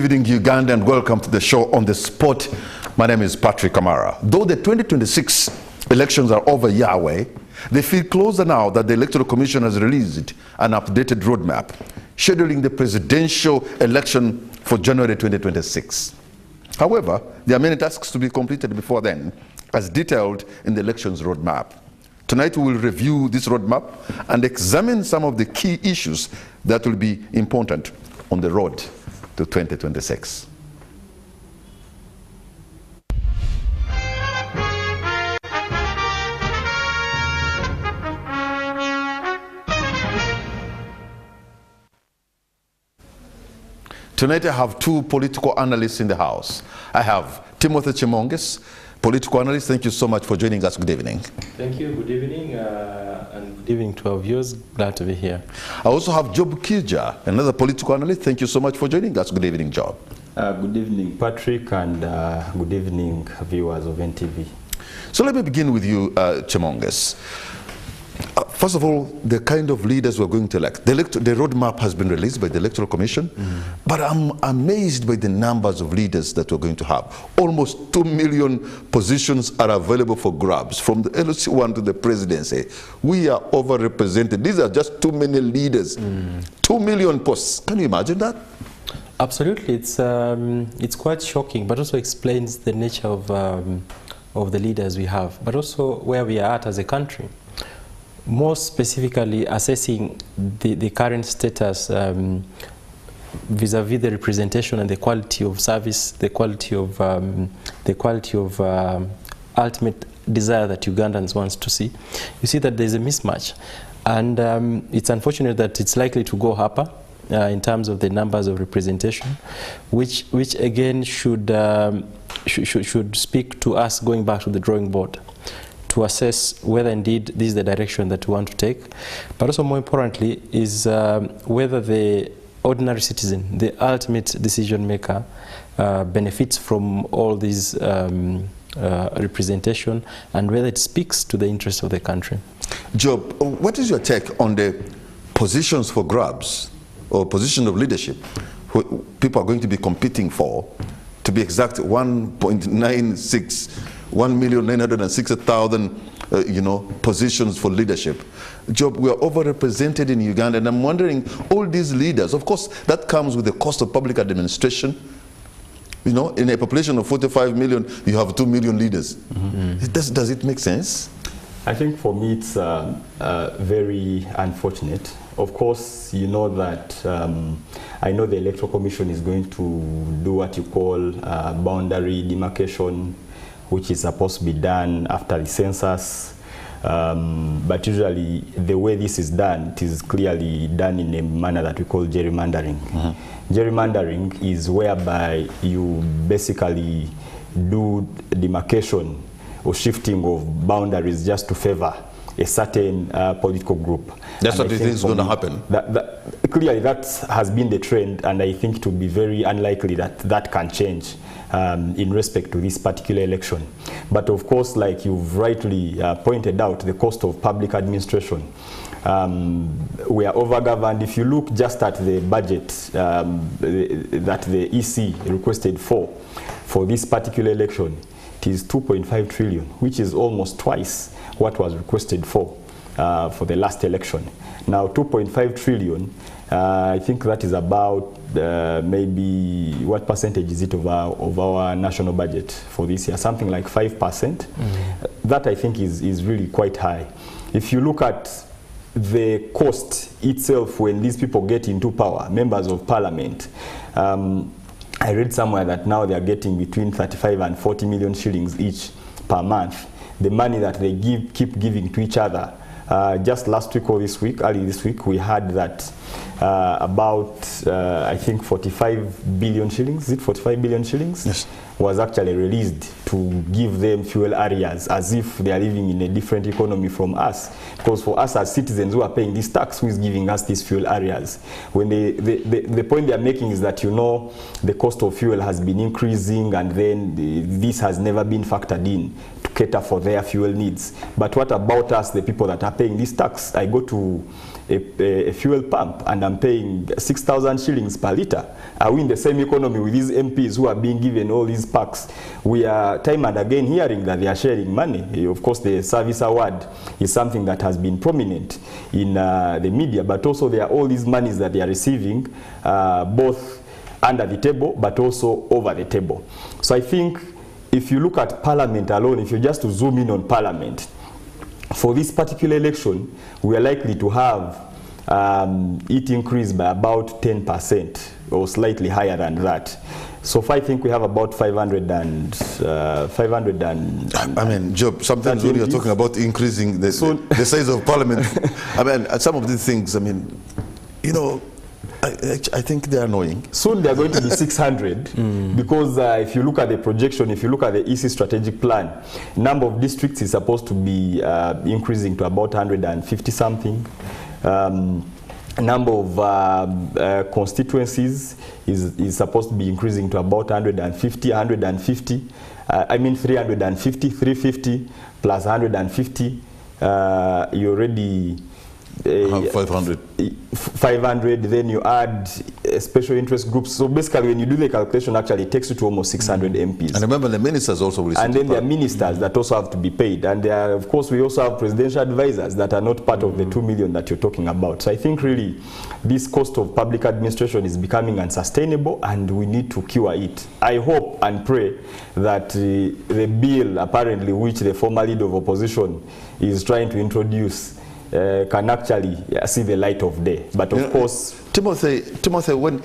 Good evening, Uganda, and welcome to the show On the Spot. My name is Patrick Kamara. Though the 2026 elections are over Yahweh, they feel closer now that the Electoral Commission has released an updated roadmap scheduling the presidential election for January 2026. However, there are many tasks to be completed before then, as detailed in the elections roadmap. Tonight we will review this roadmap and examine some of the key issues that will be important on the road to 2026. Tonight I have two political analysts in the house. I have Timothy Chimonges, political analyst. Thank you so much for joining us. Good evening. Thank you. Good evening, and good evening to our viewers. Glad to be here. I also have Job Kija, another political analyst. Thank you so much for joining us. Good evening, Job. Good evening, Patrick, and good evening, viewers of NTV. So let me begin with you, Chimonges. First of all, the kind of leaders we're going to elect. The roadmap has been released by the Electoral Commission, but I'm amazed by the numbers of leaders that we're going to have. Almost 2 million positions are available for grabs, from the LOC1 to the presidency. We are overrepresented. These are just too many leaders. 2 million posts. Can you imagine that? Absolutely. It's quite shocking, but also explains the nature of the leaders we have, but also where we are at as a country. More specifically, assessing the current status vis-a-vis the representation and the quality of service, the quality of ultimate desire that Ugandans want to see. You see that there's a mismatch, and it's unfortunate that it's likely to go upper in terms of the numbers of representation, which again should speak to us going back to the drawing board to assess whether indeed this is the direction that we want to take, but also more importantly is whether the ordinary citizen, the ultimate decision maker, benefits from all these representation, and whether it speaks to the interests of the country. Job, what is your take on the positions for grabs, or position of leadership, who people are going to be competing for? To be exact, 1,960,000 positions for leadership. Job, we are overrepresented in Uganda, and I'm wondering, all these leaders, of course, that comes with the cost of public administration. You know, in a population of 45 million, you have 2 million leaders. Does it make sense? I think for me it's very unfortunate. Of course, you know that I know the Electoral Commission is going to do what you call boundary demarcation, which is supposed to be done after the census. But usually the way this is done, it is clearly done in a manner that we call gerrymandering. Gerrymandering is whereby you basically do demarcation or shifting of boundaries just to favor a certain political group. That's what you think is going to happen? Clearly that has been the trend, and I think it will be very unlikely that that can change in respect to this particular election. But of course, like you've rightly pointed out, the cost of public administration. We are overgoverned. If you look just at the budget that the EC requested for this particular election, it is 2.5 trillion, which is almost twice what was requested for the last election. Now 2.5 trillion, I think that is about maybe, what percentage is it of our national budget for this year? Something like 5%. That I think is really quite high. If you look at the cost itself when these people get into power, members of parliament, I read somewhere that now they are getting between 35 and 40 million shillings each per month. The money that they keep giving to each other. Just last week or this week, early this week, we had that about, I think, 45 billion shillings, is it 45 billion shillings? Yes. Was actually released to give them fuel areas as if they are living in a different economy from us. Because for us as citizens who are paying this tax, who is giving us these fuel areas? When the point they are making is that, you know, the cost of fuel has been increasing, and then this has never been factored in to cater for their fuel needs. But what about us, the people that are paying this tax? I go to a fuel pump and I'm paying 6,000 shillings per litre? Are we in the same economy with these MPs who are being given all these packs? We are time and again hearing that they are sharing money. Of course, the service award is something that has been prominent in the media, but also there are all these monies that they are receiving, both under the table but also over the table. So I think if you look at Parliament alone, if you just to zoom in on Parliament, for this particular election, we are likely to have it increase by about 10% or slightly higher than that. So far, I think we have about 500 and... I mean, Job, sometimes when you're talking about increasing the size of Parliament, I mean, some of these things, I mean, you know, I think they're annoying. Soon they're going to be 600 because if you look at the projection, if you look at the EC strategic plan, number of districts is supposed to be increasing to about 150 something. Number of constituencies is supposed to be increasing to about 150. I mean 350, 350 plus 150. You already 500, then you add special interest groups. So basically when you do the calculation, actually it takes you to almost 600 MPs. And remember, the ministers also will. And then there are ministers that also have to be paid. And there are, of course, we also have presidential advisors that are not part of the 2 million that you're talking about. So I think really this cost of public administration is becoming unsustainable and we need to cure it. I hope and pray that the bill, apparently, which the former leader of opposition is trying to introduce, can actually see the light of day. But of course, Timothy, when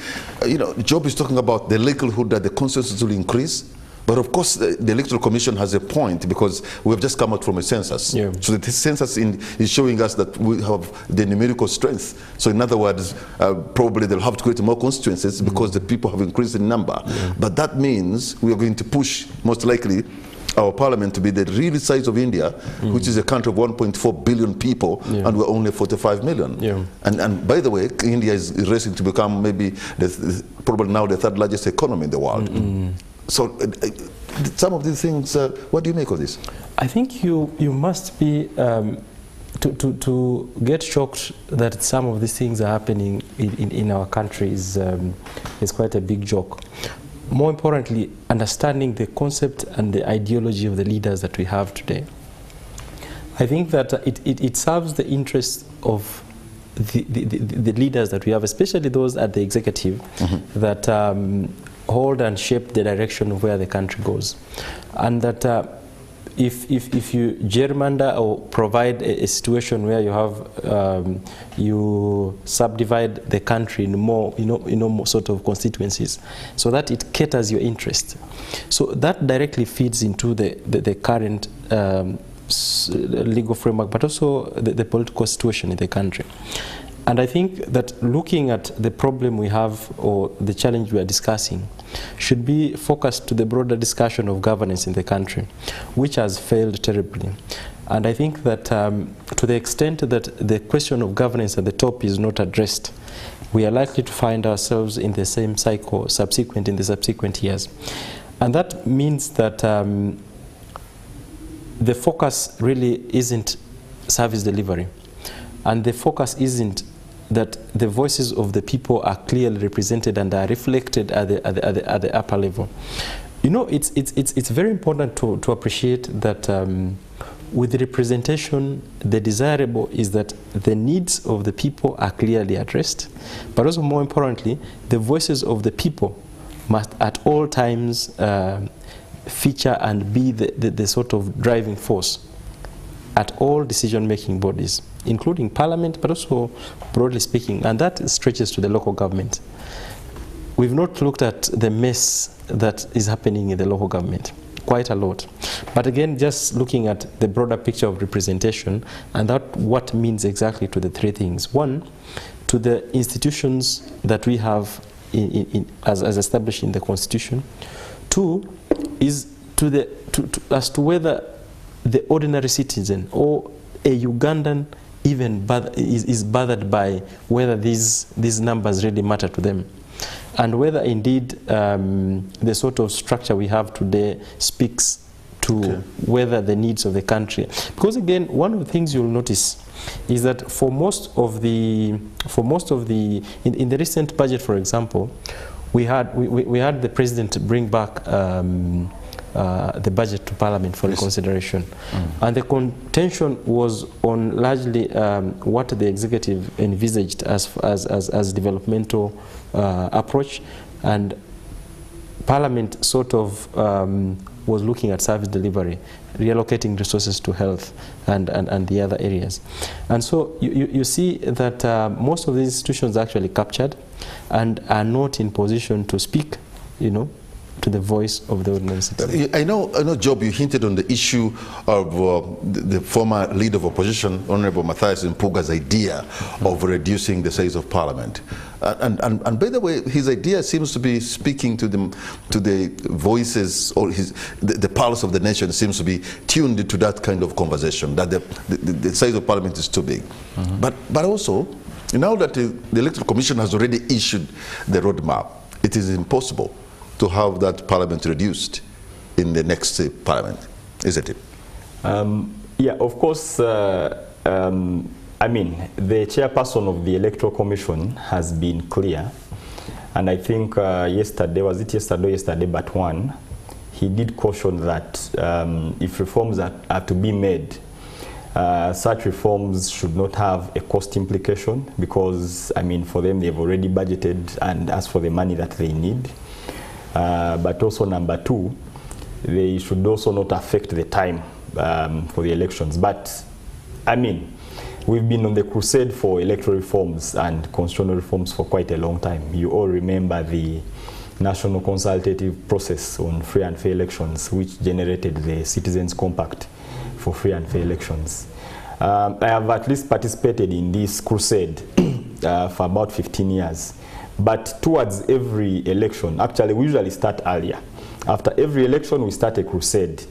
Job is talking about the likelihood that the consensus will increase, but of course the Electoral Commission has a point because we have just come out from a census. Yeah. So the census is showing us that we have the numerical strength. So in other words, probably they'll have to create more constituencies because the people have increased in number. Yeah. But that means we are going to push, most likely, our parliament to be the real size of India, which is a country of 1.4 billion people, and we're only 45 million. Yeah. And by the way, India is racing to become maybe probably now the third largest economy in the world. So some of these things, what do you make of this? I think you must be, to get shocked that some of these things are happening in our country is quite a big joke. More importantly, understanding the concept and the ideology of the leaders that we have today. I think that it serves the interests of the leaders that we have, especially those at the executive, that hold and shape the direction of where the country goes. And that if you gerrymander or provide a situation where you have you subdivide the country in more more sort of constituencies, so that it caters your interest, so that directly feeds into the current legal framework, but also the political situation in the country. And I think that looking at the problem we have or the challenge we are discussing should be focused to the broader discussion of governance in the country, which has failed terribly. And I think that to the extent that the question of governance at the top is not addressed, we are likely to find ourselves in the same cycle in the subsequent years. And that means that the focus really isn't service delivery. And the focus isn't that the voices of the people are clearly represented and are reflected at the upper level. You know, it's very important to appreciate that with the representation, the desirable is that the needs of the people are clearly addressed, but also more importantly, the voices of the people must at all times feature and be the sort of driving force at all decision-making bodies, including Parliament, but also broadly speaking, and that stretches to the local government. We've not looked at the mess that is happening in the local government, quite a lot. But again, just looking at the broader picture of representation, and that what means exactly to the three things. One, to the institutions that we have as established in the Constitution. Two, is as to whether the ordinary citizen or a Ugandan even is bothered by whether these numbers really matter to them, and whether indeed the sort of structure we have today speaks to whether the needs of the country. Because again, one of the things you'll notice is that for most of the in the recent budget, for example, we had the president bring back the budget to Parliament for consideration, and the contention was on largely what the executive envisaged as developmental approach, and Parliament sort of was looking at service delivery, reallocating resources to health and the other areas. And so you see that most of these institutions are actually captured and are not in position to speak, to the voice of the ordinary citizen. I know, Job, you hinted on the issue of the former leader of opposition, Honorable Matthias Mpuga's idea of reducing the size of Parliament. And by the way, his idea seems to be speaking to the voices, or the pulse of the nation seems to be tuned to that kind of conversation, that the size of Parliament is too big. But also, now that the Electoral Commission has already issued the roadmap, it is impossible to have that Parliament reduced in the next Parliament, isn't it? Yeah, of course. I mean, the chairperson of the Electoral Commission has been clear, and I think yesterday, was it yesterday or yesterday but one, he did caution that if reforms are to be made, such reforms should not have a cost implication, because, I mean, for them, they've already budgeted and asked for the money that they need. But also, number two, they should also not affect the time for the elections. But, I mean, we've been on the crusade for electoral reforms and constitutional reforms for quite a long time. You all remember the national consultative process on free and fair elections, which generated the Citizens' Compact for free and fair elections. I have at least participated in this crusade for about 15 years. But towards every election, actually we usually start earlier. After every election we start a crusade,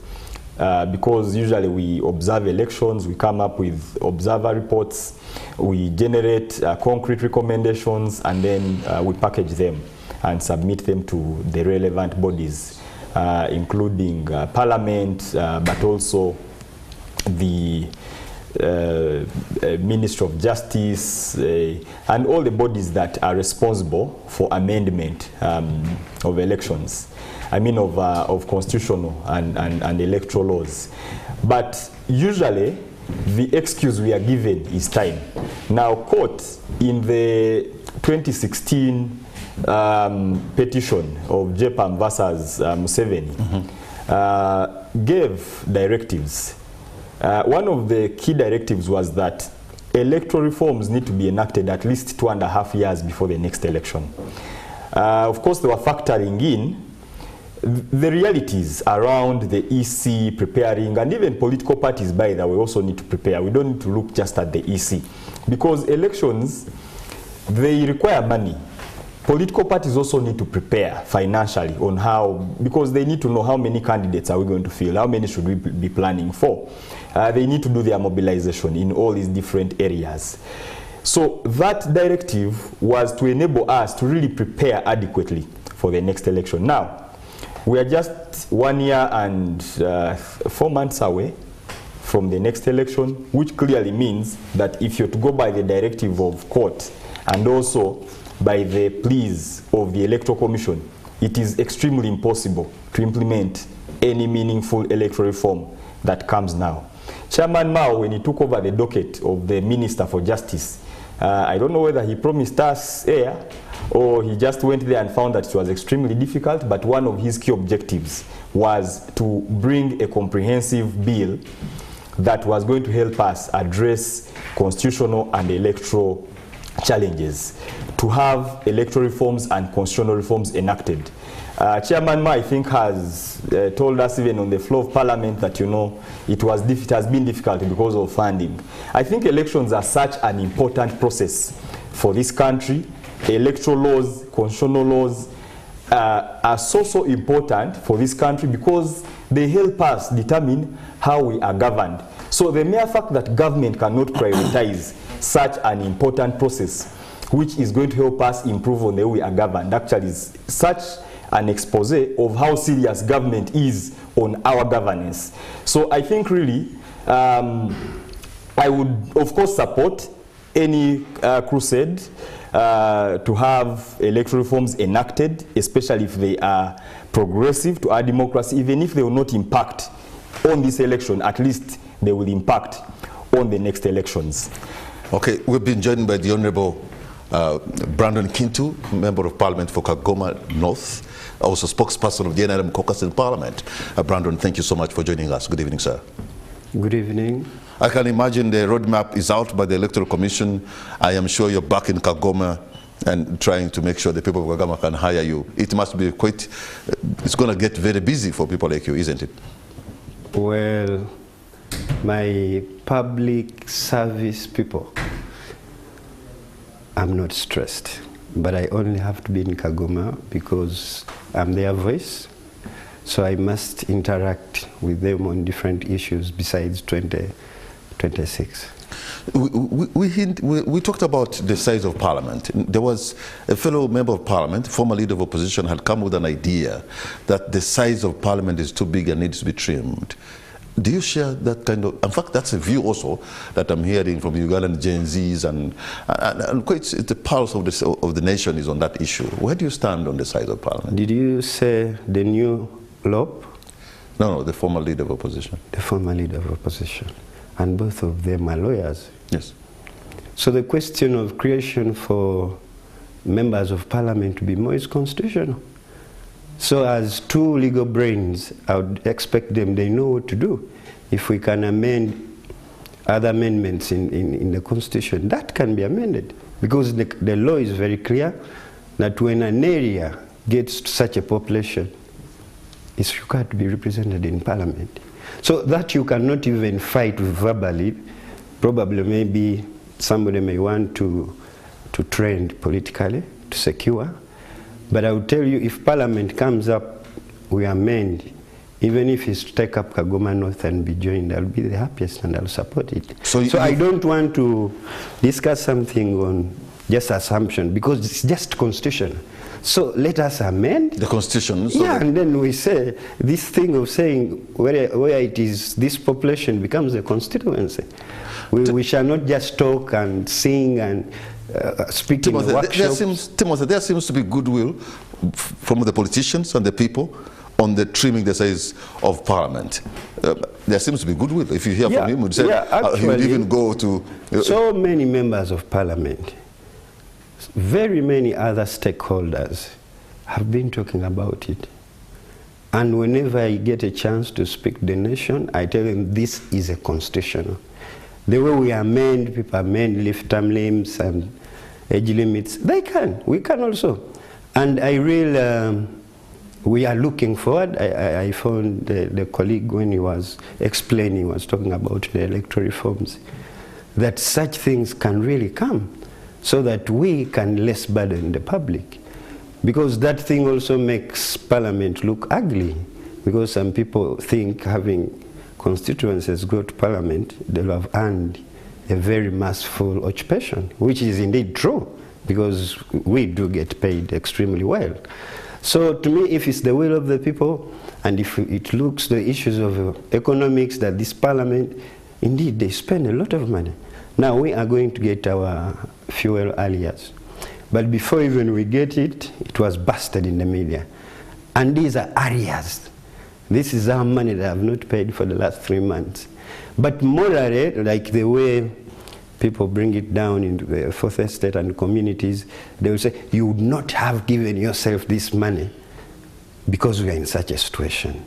because usually we observe elections, we come up with observer reports, we generate concrete recommendations, and then we package them and submit them to the relevant bodies, including Parliament, but also the Ministry of Justice, and all the bodies that are responsible for amendment of elections. I mean of constitutional and electoral laws. But usually the excuse we are given is time. Now, court in the 2016 petition of JPAM versus Museveni gave directives. One of the key directives was that electoral reforms need to be enacted at least 2.5 years before the next election. Of course, they were factoring in the realities around the EC preparing, and even political parties, by the way, also need to prepare. We don't need to look just at the EC, because elections, they require money. Political parties also need to prepare financially on how, because they need to know how many candidates are we going to field, how many should we be planning for. They need to do their mobilization in all these different areas. So that directive was to enable us to really prepare adequately for the next election. Now, we are just 1 year and 4 months away from the next election, which clearly means that if you're to go by the directive of court and also by the pleas of the Electoral Commission, it is extremely impossible to implement any meaningful electoral reform that comes now. Chairman Mao, when he took over the docket of the Minister for Justice, I don't know whether he promised us air or he just went there and found that it was extremely difficult, but one of his key objectives was to bring a comprehensive bill that was going to help us address constitutional and electoral challenges, to have electoral reforms and constitutional reforms enacted. Chairman Ma, I think, has told us even on the floor of Parliament that, you know, it has been difficult because of funding. I think elections are such an important process for this country. Electoral laws, constitutional laws are so important for this country because they help us determine how we are governed. So the mere fact that government cannot prioritize such an important process, which is going to help us improve on the way we are governed, actually is such an expose of how serious government is on our governance. So I think really, I would of course support any crusade to have electoral reforms enacted, especially if they are progressive to our democracy. Even if they will not impact on this election, at least they will impact on the next elections. Okay, we've been joined by the Honorable Brandon Kintu, Member of Parliament for Kagoma North, also spokesperson of the NRM caucus in Parliament. Brandon, thank you so much for joining us. Good evening, sir. Good evening. I can imagine the roadmap is out by the Electoral Commission. I am sure you're back in Kagoma and trying to make sure the people of Kagoma can hire you. It must be quite, it's going to get very busy for people like you, isn't it? Well, my public service people, I'm not stressed, but I only have to be in Kagoma because I'm their voice. So I must interact with them on different issues besides 2026. We talked about the size of Parliament. There was a fellow member of Parliament, former leader of opposition, had come with an idea that the size of Parliament is too big and needs to be trimmed. Do you share that kind of, in fact, that's a view also that I'm hearing from Ugandan Gen Zs and quite the pulse of the nation is on that issue. Where do you stand on the size of Parliament? Did you say the new LOP? No, the former leader of opposition. The former leader of opposition. And both of them are lawyers. Yes. So the question of creation for members of Parliament to be more is constitutional. So as two legal brains, I would expect them, they know what to do. If we can amend other amendments in the Constitution, that can be amended. Because the law is very clear that when an area gets to such a population, it's required to be represented in Parliament. So that you cannot even fight verbally. Probably maybe somebody may want to trend politically, to secure. But I will tell you, if Parliament comes up, we amend. Even if it's to take up Kagoma North and be joined, I'll be the happiest and I'll support it. So I don't want to discuss something on just assumption, because it's just constitution. So let us amend the Constitution. So yeah, and then we say this thing of saying where it is this population becomes a constituency. We shall not just talk and sing and speak Timothy, in the workshops. Timothy, there seems to be goodwill from the politicians and the people on the trimming the size of Parliament. There seems to be goodwill. If you hear from him, he would even go to... so many members of Parliament, very many other stakeholders have been talking about it. And whenever I get a chance to speak to the nation, I tell them this is a constitutional. The way we amend, people amend, lift term limits and age limits, they can, we can also. And I really, we are looking forward. I found the colleague when he was explaining, was talking about the electoral reforms, that such things can really come so that we can less burden the public. Because that thing also makes Parliament look ugly, because some people think having constituencies go to Parliament, they'll have earned a very masterful occupation, which is indeed true, because we do get paid extremely well. So to me, if it's the will of the people, and if it looks the issues of economics that this Parliament, indeed they spend a lot of money. Now we are going to get our fuel arrears. But before even we get it, it was busted in the media. And these are arrears. This is our money that I have not paid for the last 3 months. But morally, like the way people bring it down into the fourth estate and communities, they will say, you would not have given yourself this money because we are in such a situation.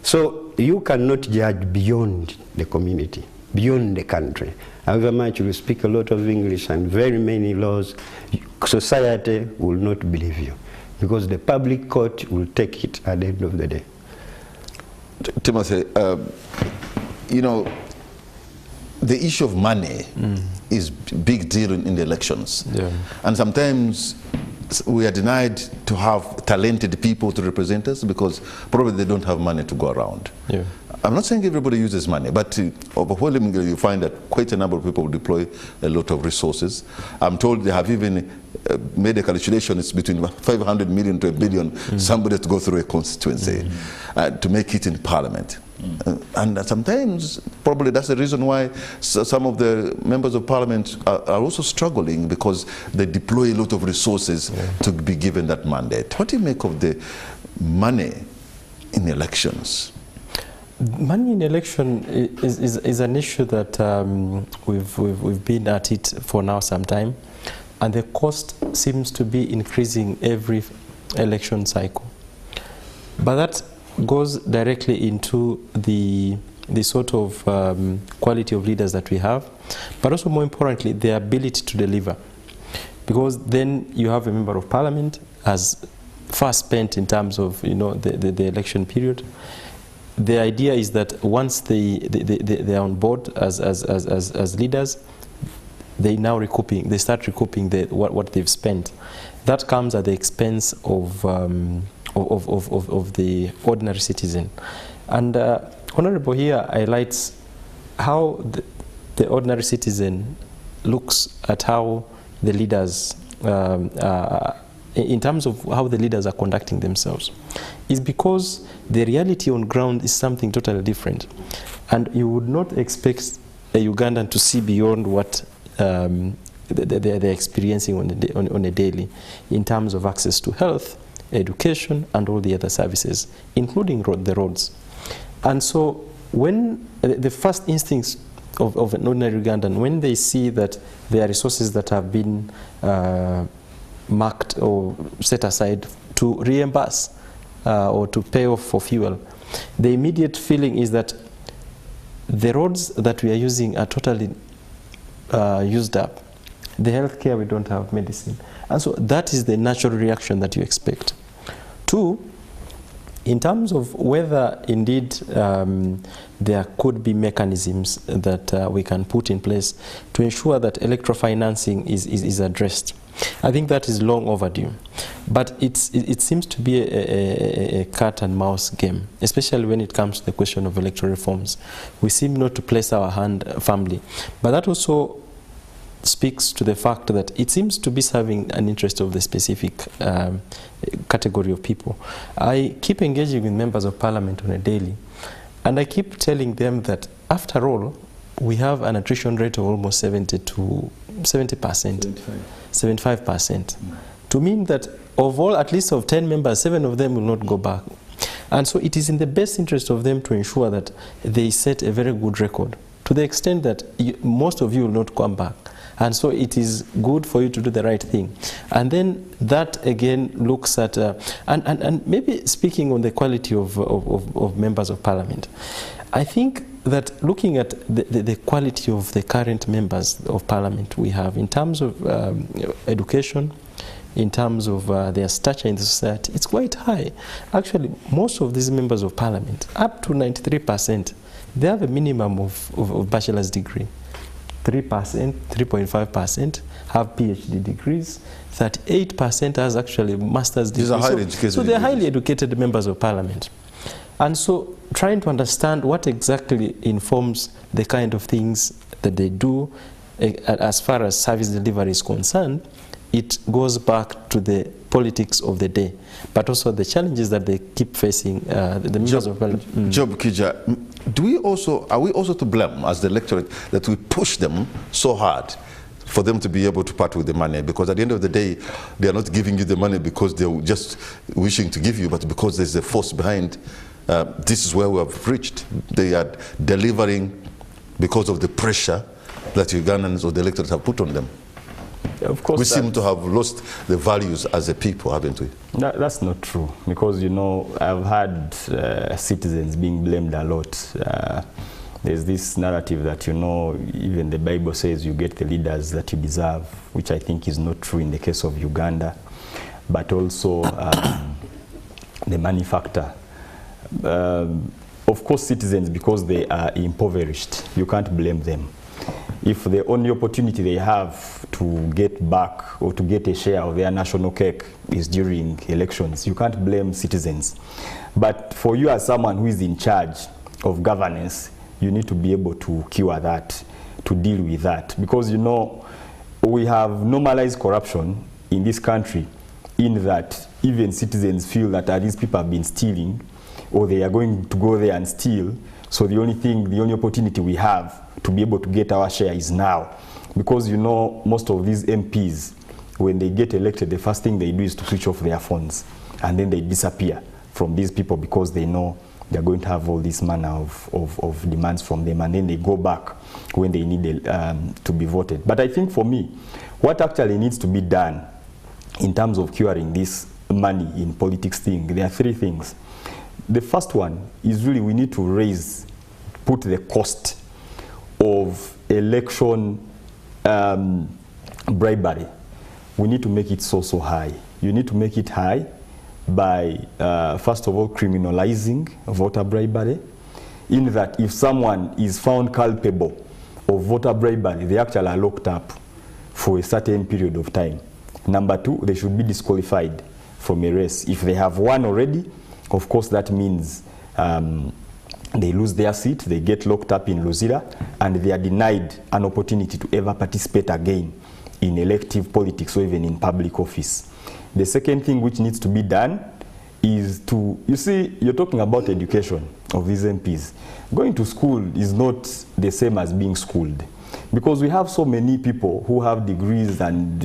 So you cannot judge beyond the community, beyond the country. However much you speak a lot of English and very many laws, society will not believe you, because the public court will take it at the end of the day. Timothy, you know, the issue of money is a big deal in the elections. Yeah. And sometimes we are denied to have talented people to represent us because probably they don't have money to go around. Yeah. I'm not saying everybody uses money, but overwhelmingly you find that quite a number of people deploy a lot of resources. I'm told they have even made a calculation, it's between 500 million to 1 billion, somebody to go through a constituency to make it in parliament. And sometimes, probably that's the reason why some of the members of parliament are also struggling, because they deploy a lot of resources to be given that mandate. What do you make of the money in elections? Money in election is an issue that we've been at it for now some time, and the cost seems to be increasing every election cycle. But that goes directly into the sort of quality of leaders that we have, but also more importantly, their ability to deliver. Because then you have a member of parliament as far spent in terms of, you know, the election period. The idea is that once they are on board as leaders, they start recouping what they've spent. That comes at the expense of the ordinary citizen. And Honorable here highlights how the ordinary citizen looks at how the leaders, in terms of how the leaders are conducting themselves, is because the reality on ground is something totally different. And you would not expect a Ugandan to see beyond what they're experiencing on a daily, in terms of access to health, education, and all the other services, including the roads. And so when the first instincts of an ordinary Ugandan, when they see that there are resources that have been marked or set aside to reimburse or to pay off for fuel, the immediate feeling is that the roads that we are using are totally used up. The healthcare, we don't have medicine. And so that is the natural reaction that you expect. Two, in terms of whether indeed there could be mechanisms that we can put in place to ensure that electoral financing is addressed, I think that is long overdue. But it seems to be a cat and mouse game, especially when it comes to the question of electoral reforms. We seem not to place our hand firmly. But that also speaks to the fact that it seems to be serving an interest of the specific category of people. I keep engaging with members of parliament on a daily, and I keep telling them that after all, we have an attrition rate of almost 70%, 75%. To mean that of all, at least of 10 members, 7 of them will not go back. And so it is in the best interest of them to ensure that they set a very good record, to the extent that most of you will not come back. And so it is good for you to do the right thing. And then that again looks at, and maybe speaking on the quality of members of parliament, I think that looking at the quality of the current members of parliament we have in terms of education, in terms of their stature in the society, it's quite high. Actually, most of these members of parliament, up to 93%, they have a minimum of bachelor's degree. 3%, 3.5% have PhD degrees. 38% has actually master's degrees. These are highly educated. So they're highly educated members of parliament. And so trying to understand what exactly informs the kind of things that they do as far as service delivery is concerned, it goes back to the politics of the day, but also the challenges that they keep facing, the members of parliament. Job Kija, are we also to blame as the electorate that we push them so hard for them to be able to part with the money? Because at the end of the day, they are not giving you the money because they're just wishing to give you, but because there's a force behind. This is where we have reached. They are delivering because of the pressure that Ugandans or the electorate have put on them. Of course, we seem to have lost the values as a people, haven't we? That's not true, because, you know, I've had citizens being blamed a lot. There's this narrative that, you know, even the Bible says you get the leaders that you deserve, which I think is not true in the case of Uganda, but also the money factor. Of course, citizens, because they are impoverished, you can't blame them. If the only opportunity they have to get back or to get a share of their national cake is during elections, you can't blame citizens. But for you as someone who is in charge of governance, you need to be able to cure that, to deal with that. Because, you know, we have normalized corruption in this country, in that even citizens feel that these people have been stealing, or they are going to go there and steal. So the only opportunity we have to be able to get our share is now. Because you know, most of these MPs, when they get elected, the first thing they do is to switch off their phones, and then they disappear from these people because they know they're going to have all this manner of demands from them, and then they go back when they need to be voted. But I think for me, what actually needs to be done in terms of curing this money in politics thing, there are three things. The first one is really we need to put the cost of election bribery. We need to make it so high. You need to make it high by, first of all, criminalizing voter bribery, in that if someone is found culpable of voter bribery, they actually are locked up for a certain period of time. Number two, they should be disqualified from a race. If they have won already, of course that means they lose their seat, they get locked up in Luzira, and they are denied an opportunity to ever participate again in elective politics or even in public office. The second thing which needs to be done is to, you see, you're talking about education of these MPs. Going to school is not the same as being schooled, because we have so many people who have degrees and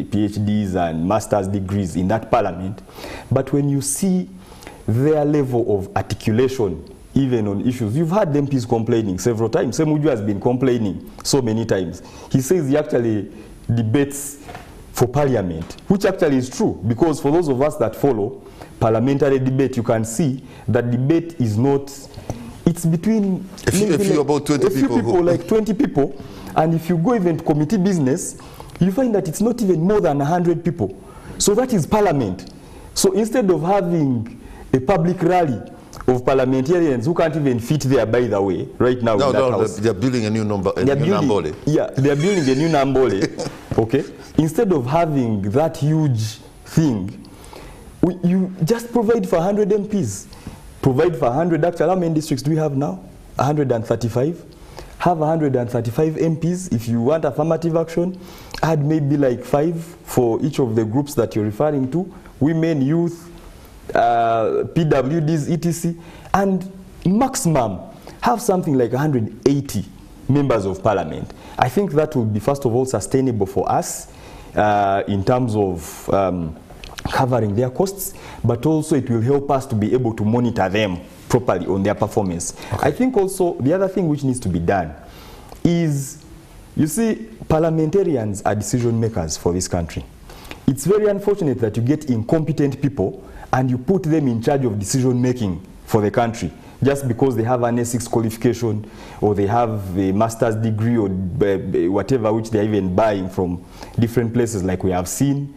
PhDs and master's degrees in that parliament, but when you see their level of articulation, even on issues, you've heard MPs complaining several times. Semuju has been complaining so many times. He says he actually debates for parliament, which actually is true, because for those of us that follow parliamentary debate, you can see that debate is not, it's between a few about 20 people, like 20 people, and if you go even to committee business, you find that it's not even more than 100 people. So that is parliament. So instead of having a public rally of parliamentarians who can't even fit there, by the way, right now in that house. They're building a new Nambole. Yeah, they're building a new Nambole. Okay? Instead of having that huge thing, you just provide for 100 MPs. Provide for 100, actually, how many districts do we have now? 135. Have 135 MPs. If you want affirmative action, add maybe like 5 for each of the groups that you're referring to. Women, youth, PWDs, etc. And maximum, have something like 180 members of parliament. I think that will be, first of all, sustainable for us in terms of covering their costs, but also it will help us to be able to monitor them properly on their performance. Okay. I think also the other thing which needs to be done is, you see, parliamentarians are decision makers for this country. It's very unfortunate that you get incompetent people and you put them in charge of decision making for the country just because they have an A6 qualification or they have a master's degree or whatever, which they're even buying from different places like we have seen.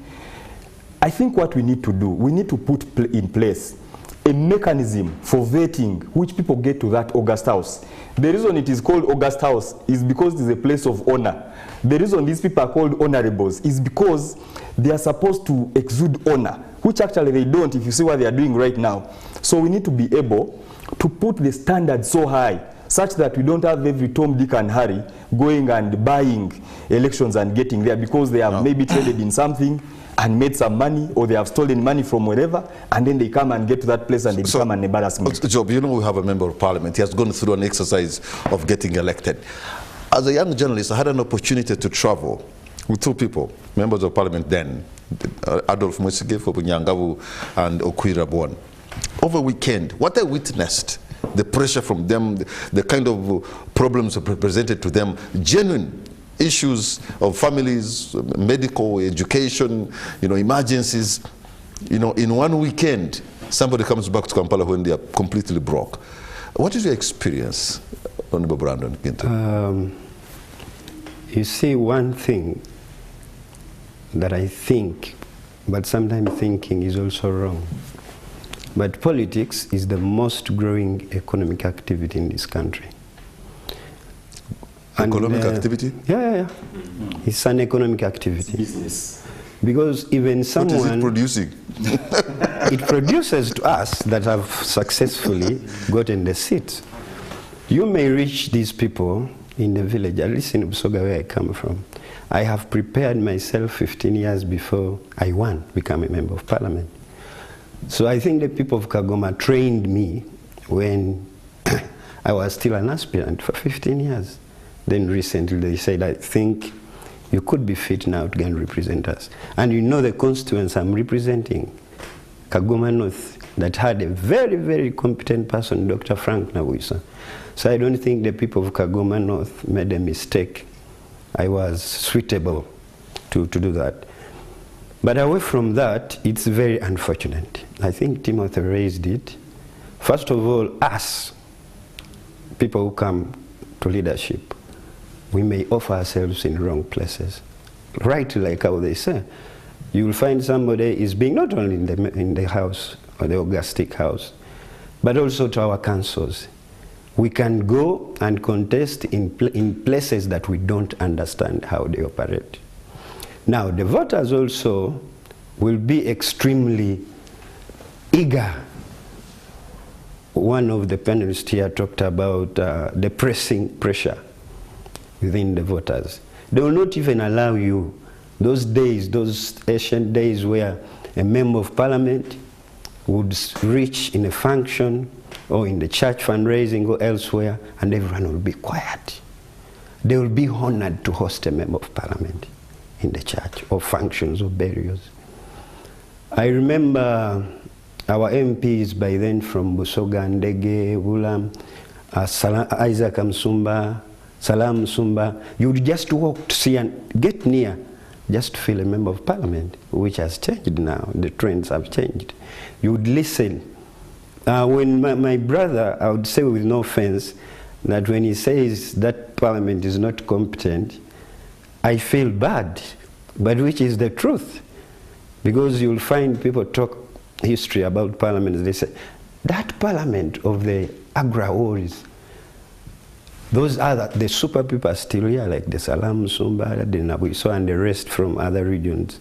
I think what we need to do, we need to put in place a mechanism for vetting which people get to that August House. The reason it is called August House is because it is a place of honor. The reason these people are called honorables is because they are supposed to exude honor, which actually they don't if you see what they are doing right now. So we need to be able to put the standard so high such that we don't have every Tom, Dick and Harry going and buying elections and getting there because they have maybe traded in something and made some money, or they have stolen money from wherever, and then they come and get to that place and they become an embarrassment. Job, you know we have a member of parliament. He has gone through an exercise of getting elected. As a young journalist, I had an opportunity to travel with 2 people, members of parliament then, Adolf Mwesige Nyangavu and Okwira Bwan. Over weekend, what I witnessed, the pressure from them, the kind of problems presented to them, genuine issues of families, medical, education, emergencies. In one weekend, somebody comes back to Kampala when they are completely broke. What is your experience, Honorable Brandon Kinto? You see, one thing that I think, but sometimes thinking is also wrong. But politics is the most growing economic activity in this country. Economic activity? Yeah. It's an economic activity. Business. Because even someone... What is it producing? It produces to us that have successfully gotten the seats. You may reach these people in the village, at least in Busoga where I come from, I have prepared myself 15 years before I become a member of parliament. So I think the people of Kagoma trained me when I was still an aspirant for 15 years. Then recently they said, I think you could be fit now to go and represent us. And you know the constituents I'm representing, Kagoma North, that had a very, very competent person, Dr. Frank Nawisa. So I don't think the people of Kagoma North made a mistake. I was suitable to do that. But away from that, it's very unfortunate. I think Timothy raised it. First of all, us, people who come to leadership, we may offer ourselves in wrong places. Right, like how they say. You will find somebody is being not only in the house, or the Augustic house, but also to our councils. We can go and contest in places that we don't understand how they operate. Now, the voters also will be extremely eager. One of the panelists here talked about the pressure within the voters. They will not even allow you those days, those ancient days where a member of parliament would reach in a function or in the church fundraising or elsewhere, and everyone will be quiet. They will be honored to host a member of parliament in the church or functions or burials. I remember our MPs by then from Busoga, Ndege, Wulam, Isaac Msumba, Salam Msumba. You would just walk to see and get near just to feel a member of parliament, which has changed now. The trends have changed. You would listen. When my brother, I would say with no offense, that when he says that parliament is not competent, I feel bad, but which is the truth. Because you'll find people talk history about parliament, they say, that parliament of the Agra wars, those are the super people are still here, like the Salam, Sumba, the Nabuiso, and the rest from other regions.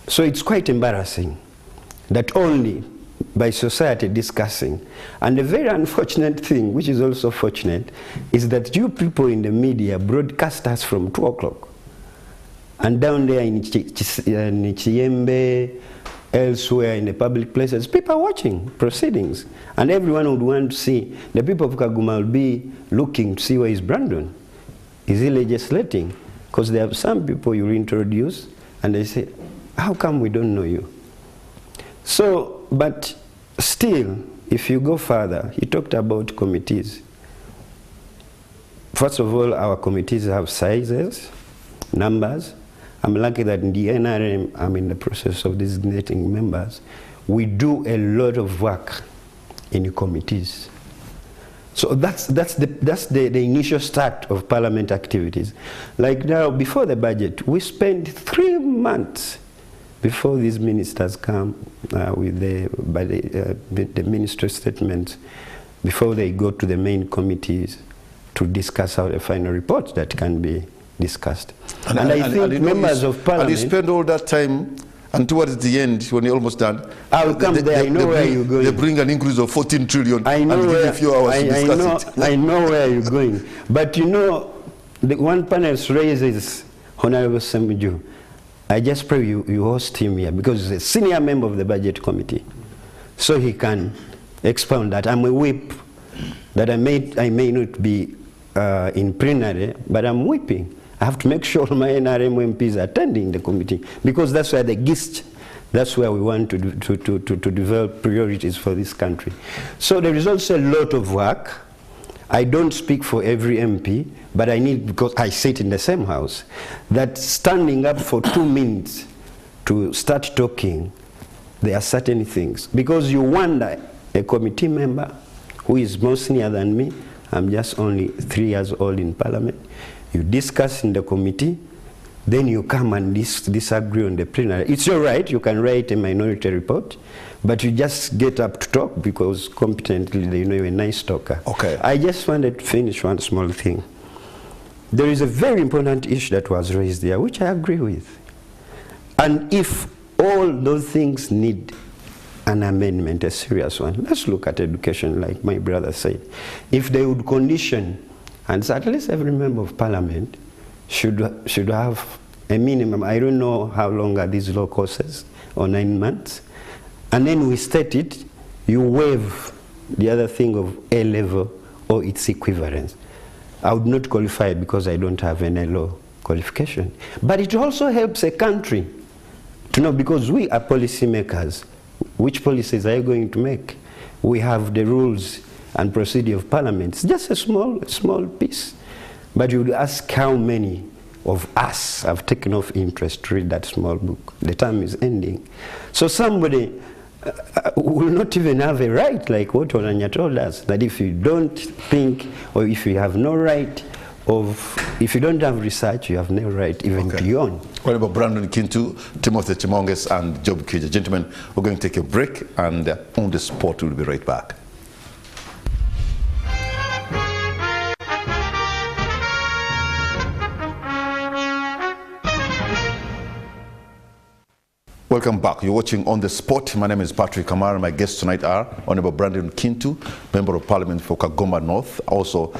So it's quite embarrassing that only by society discussing. And the very unfortunate thing, which is also fortunate, is that you people in the media broadcast us from 2 o'clock. And down there in Chiembe, elsewhere in the public places, people are watching proceedings. And everyone would want to see, the people of Kagoma will be looking to see where is Brandon. Is he legislating? Because there are some people you introduce and they say, how come we don't know you? So, but still, if you go further, he talked about committees. First of all, our committees have sizes, numbers. I'm lucky that in the NRM, I'm in the process of designating members. We do a lot of work in committees. So that's the initial start of parliament activities. Like now, before the budget, we spend 3 months before these ministers come with the ministry statements, before they go to the main committees to discuss out a final report that can be discussed. And I think members of parliament... And you spend all that time, and towards the end, when you're almost done, I'll come there, I know where you're going. They bring an increase of 14 trillion and give you a few hours to discuss it. I know where you're going. But you know, the one panelist raises Honorable Semiju. I just pray you host him here because he's a senior member of the budget committee. So he can expound that. I'm a whip, that I may not be in plenary, but I'm whipping. I have to make sure my NRM MPs are attending the committee because that's where the gist, that's where we want to develop priorities for this country. So there is also a lot of work. I don't speak for every MP, but I need, because I sit in the same house, that standing up for 2 minutes to start talking, there are certain things. Because you wonder, a committee member who is more senior than me, I'm just only 3 years old in parliament, you discuss in the committee, then you come and disagree on the plenary. It's your right, you can write a minority report, but you just get up to talk because competently they know you're a nice talker. Okay. I just wanted to finish one small thing. There is a very important issue that was raised there, which I agree with. And if all those things need an amendment, a serious one, let's look at education, like my brother said. If they would condition, and so at least every member of parliament should have a minimum. I don't know how long are these law courses, or 9 months. And then we state it, you waive the other thing of A level or its equivalence. I would not qualify because I don't have any law qualification. But it also helps a country to know, because we are policymakers, which policies are you going to make? We have the rules and procedure of parliament. It's just a small piece. But you would ask how many of us have taken off interest to read that small book. The time is ending. So somebody will not even have a right, like what Olanya told us, that if you don't think, or if you have no right if you don't have research, you have no right even to own. Honorable Brandon Kintu, Timothy Chimonges, and Job Kija. Gentlemen, we're going to take a break, and on the spot, we'll be right back. Welcome back. You're watching On the Spot. My name is Patrick Kamara. My guests tonight are Honorable Brandon Kintu, Member of Parliament for Kagomba North, also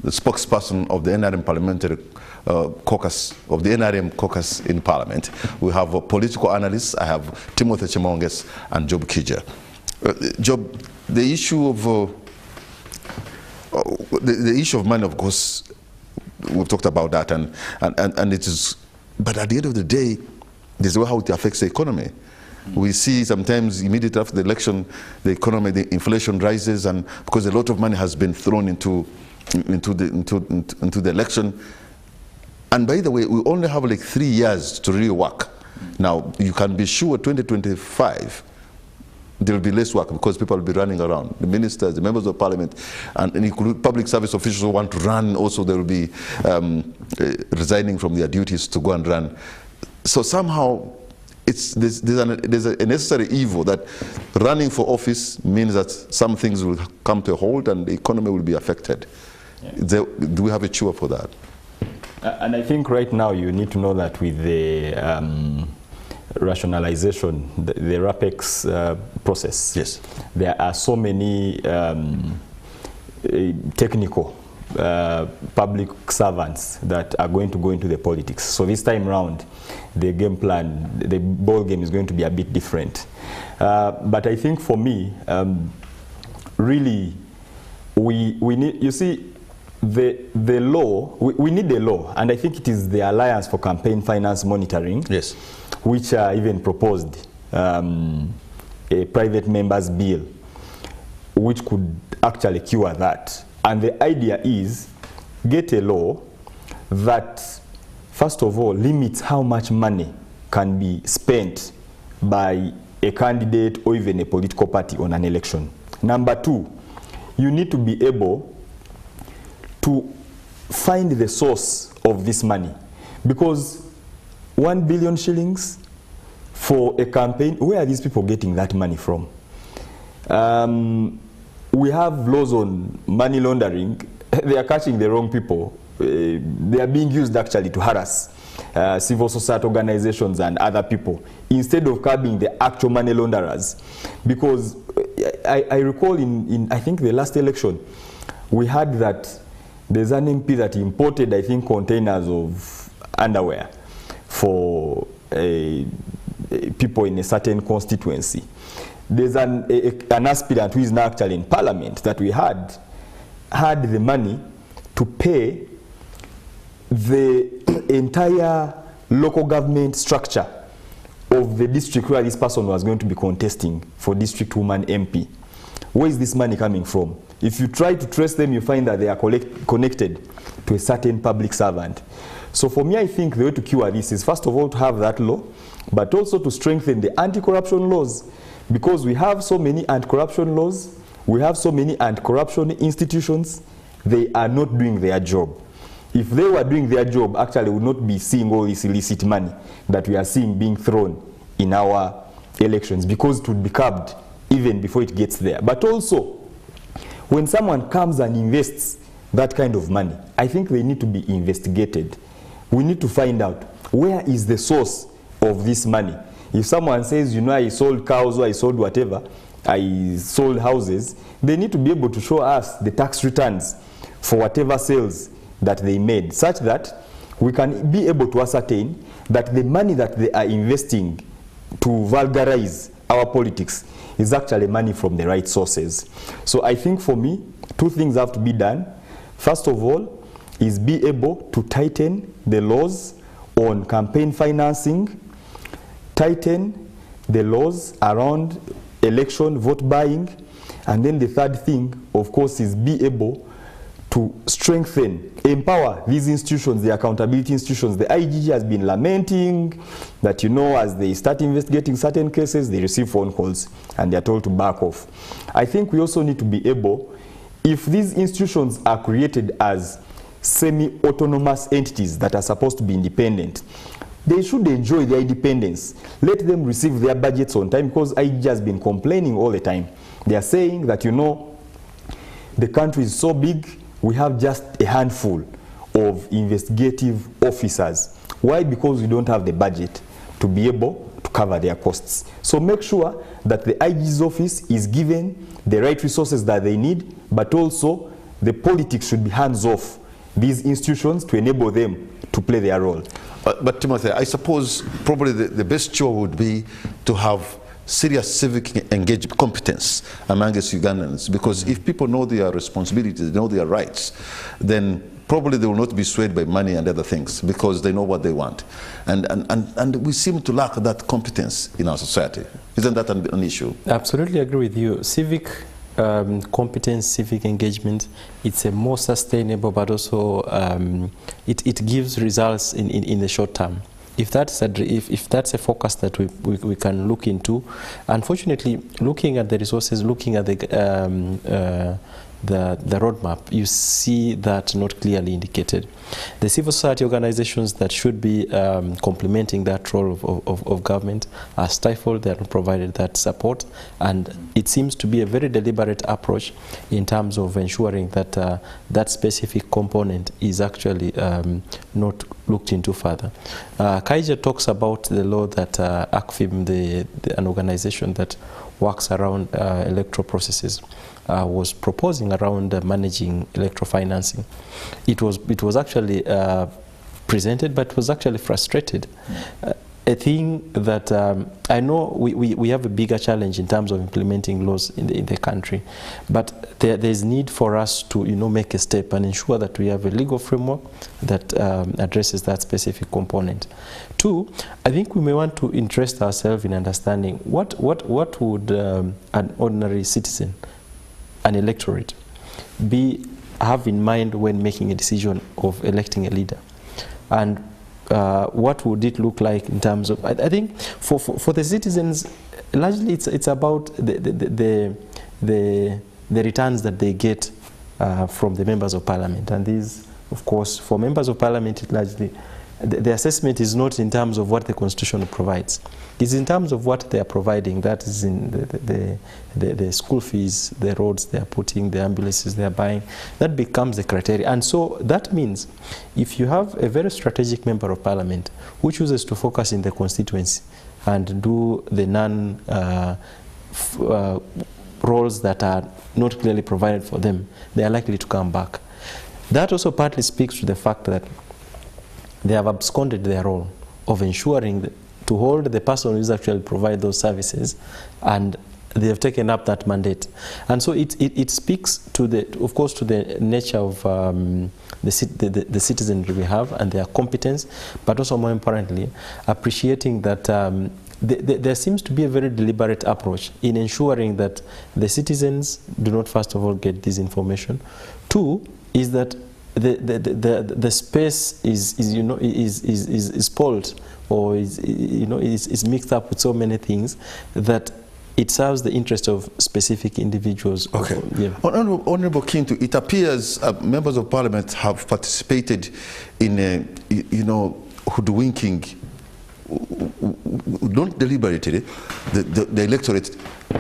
the spokesperson of the NRM Parliamentary Caucus, of the NRM Caucus in Parliament. We have political analysts. I have Timothy Chimonges and Job Kija. Job, the issue of the issue of money, of course, we've talked about that, and it is. But at the end of the day, this is how it affects the economy. We see sometimes immediately after the election, the economy, the inflation rises, and because a lot of money has been thrown into the election. And by the way, we only have like 3 years to really work. Now, you can be sure 2025, there will be less work because people will be running around. The ministers, the members of parliament, and include public service officials who want to run, also they will be resigning from their duties to go and run. So somehow, there's a necessary evil that running for office means that some things will come to a halt and the economy will be affected. Yeah. Do we have a cure for that? And I think right now you need to know that with the rationalization, the RAPEX process, yes, there are so many technical public servants that are going to go into the politics. So this time round, the game plan, the ball game is going to be a bit different. But I think for me, really, we need, you see, the law, we need the law, and I think it is the Alliance for Campaign Finance Monitoring, yes, which even proposed a private member's bill, which could actually cure that. And the idea is, get a law that, first of all, limits how much money can be spent by a candidate or even a political party on an election. Number two, you need to be able to find the source of this money. Because 1 billion shillings for a campaign, where are these people getting that money from? We have laws on money laundering. They are catching the wrong people. They are being used actually to harass civil society organizations and other people instead of curbing the actual money launderers. Because I recall in I think the last election, we had that there's an MP that imported, I think, containers of underwear for people in a certain constituency. There's an aspirant who is now actually in parliament that we had the money to pay the entire local government structure of the district where this person was going to be contesting for district woman MP. Where is this money coming from? If you try to trace them, you find that they are connected to a certain public servant. So for me, I think the way to cure this is, first of all, to have that law, but also to strengthen the anti-corruption laws. Because we have so many anti-corruption laws, we have so many anti-corruption institutions, they are not doing their job. If they were doing their job, actually we would not be seeing all this illicit money that we are seeing being thrown in our elections, because it would be curbed even before it gets there. But also, when someone comes and invests that kind of money, I think they need to be investigated. We need to find out, where is the source of this money? If someone says, you know, I sold cows or I sold whatever, I sold houses, they need to be able to show us the tax returns for whatever sales that they made, such that we can be able to ascertain that the money that they are investing to vulgarize our politics is actually money from the right sources. So I think for me, two things have to be done. First of all, is be able to tighten the laws on campaign financing, tighten the laws around election vote buying, and then the third thing, of course, is be able to strengthen, empower these institutions, the accountability institutions. The IGG has been lamenting that, you know, as they start investigating certain cases, they receive phone calls and they are told to back off. I think we also need to be able, if these institutions are created as semi-autonomous entities that are supposed to be independent, they should enjoy their independence. Let them receive their budgets on time, because IGG has been complaining all the time. They are saying that, you know, the country is so big, we have just a handful of investigative officers. Why? Because we don't have the budget to be able to cover their costs. So make sure that the IG's office is given the right resources that they need, but also the politics should be hands off these institutions to enable them to play their role. But Timothy, I suppose probably the best cure would be to have serious civic engagement competence amongst Ugandans, because if people know their responsibilities, they know their rights, then probably they will not be swayed by money and other things, because they know what they want. And we seem to lack that competence in our society. Isn't that an issue? Absolutely agree with you. Civic competence, civic engagement, it's a more sustainable, but also it gives results in the short term. If that's a focus that we can look into, unfortunately, looking at the resources, looking at the roadmap, you see that not clearly indicated. The civil society organizations that should be complementing that role of government are stifled, they are not provided that support, and it seems to be a very deliberate approach in terms of ensuring that that specific component is actually not looked into further. Kaija talks about the law that ACFIM, an organization that works around electoral processes, was proposing around managing electoral financing. It was actually presented, but was actually frustrated. A thing that I know we have a bigger challenge in terms of implementing laws in the country, but there's need for us to make a step and ensure that we have a legal framework that addresses that specific component. Two, I think we may want to interest ourselves in understanding what would an ordinary citizen, an electorate, have in mind when making a decision of electing a leader, and what would it look like in terms of, I think for the citizens, largely it's about the returns that they get from the members of parliament. And these, of course, for members of parliament, it largely, the assessment is not in terms of what the constitution provides. It's in terms of what they are providing, that is in the school fees, the roads they are putting, the ambulances they are buying. That becomes the criteria. And so that means if you have a very strategic member of parliament who chooses to focus in the constituency and do the roles that are not clearly provided for them, they are likely to come back. That also partly speaks to the fact that they have absconded their role of ensuring to hold the person who is actually provide those services, and they have taken up that mandate. And so it speaks to of course, to the nature of the citizenry we have and their competence, but also more importantly, appreciating that there seems to be a very deliberate approach in ensuring that the citizens do not, first of all, get this information. Two is that the space is spoiled, or is mixed up with so many things that it serves the interest of specific individuals. Okay. Yeah. Honorable Kintu, it appears members of parliament have participated in hoodwinking, not deliberately, the electorate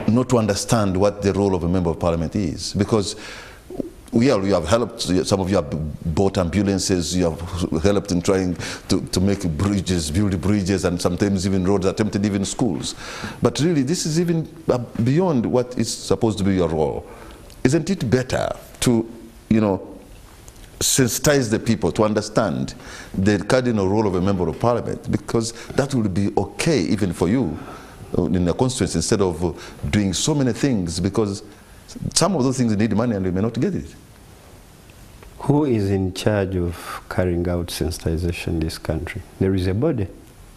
not to understand what the role of a member of parliament is, because you have helped, some of you have bought ambulances, you have helped in trying to make bridges, build bridges, and sometimes even roads, attempted even schools. But really, this is even beyond what is supposed to be your role. Isn't it better to, sensitize the people to understand the cardinal role of a member of parliament, because that will be okay even for you in a constituency, instead of doing so many things, because some of those things need money and we may not get it. Who is in charge of carrying out sensitization in this country? There is a body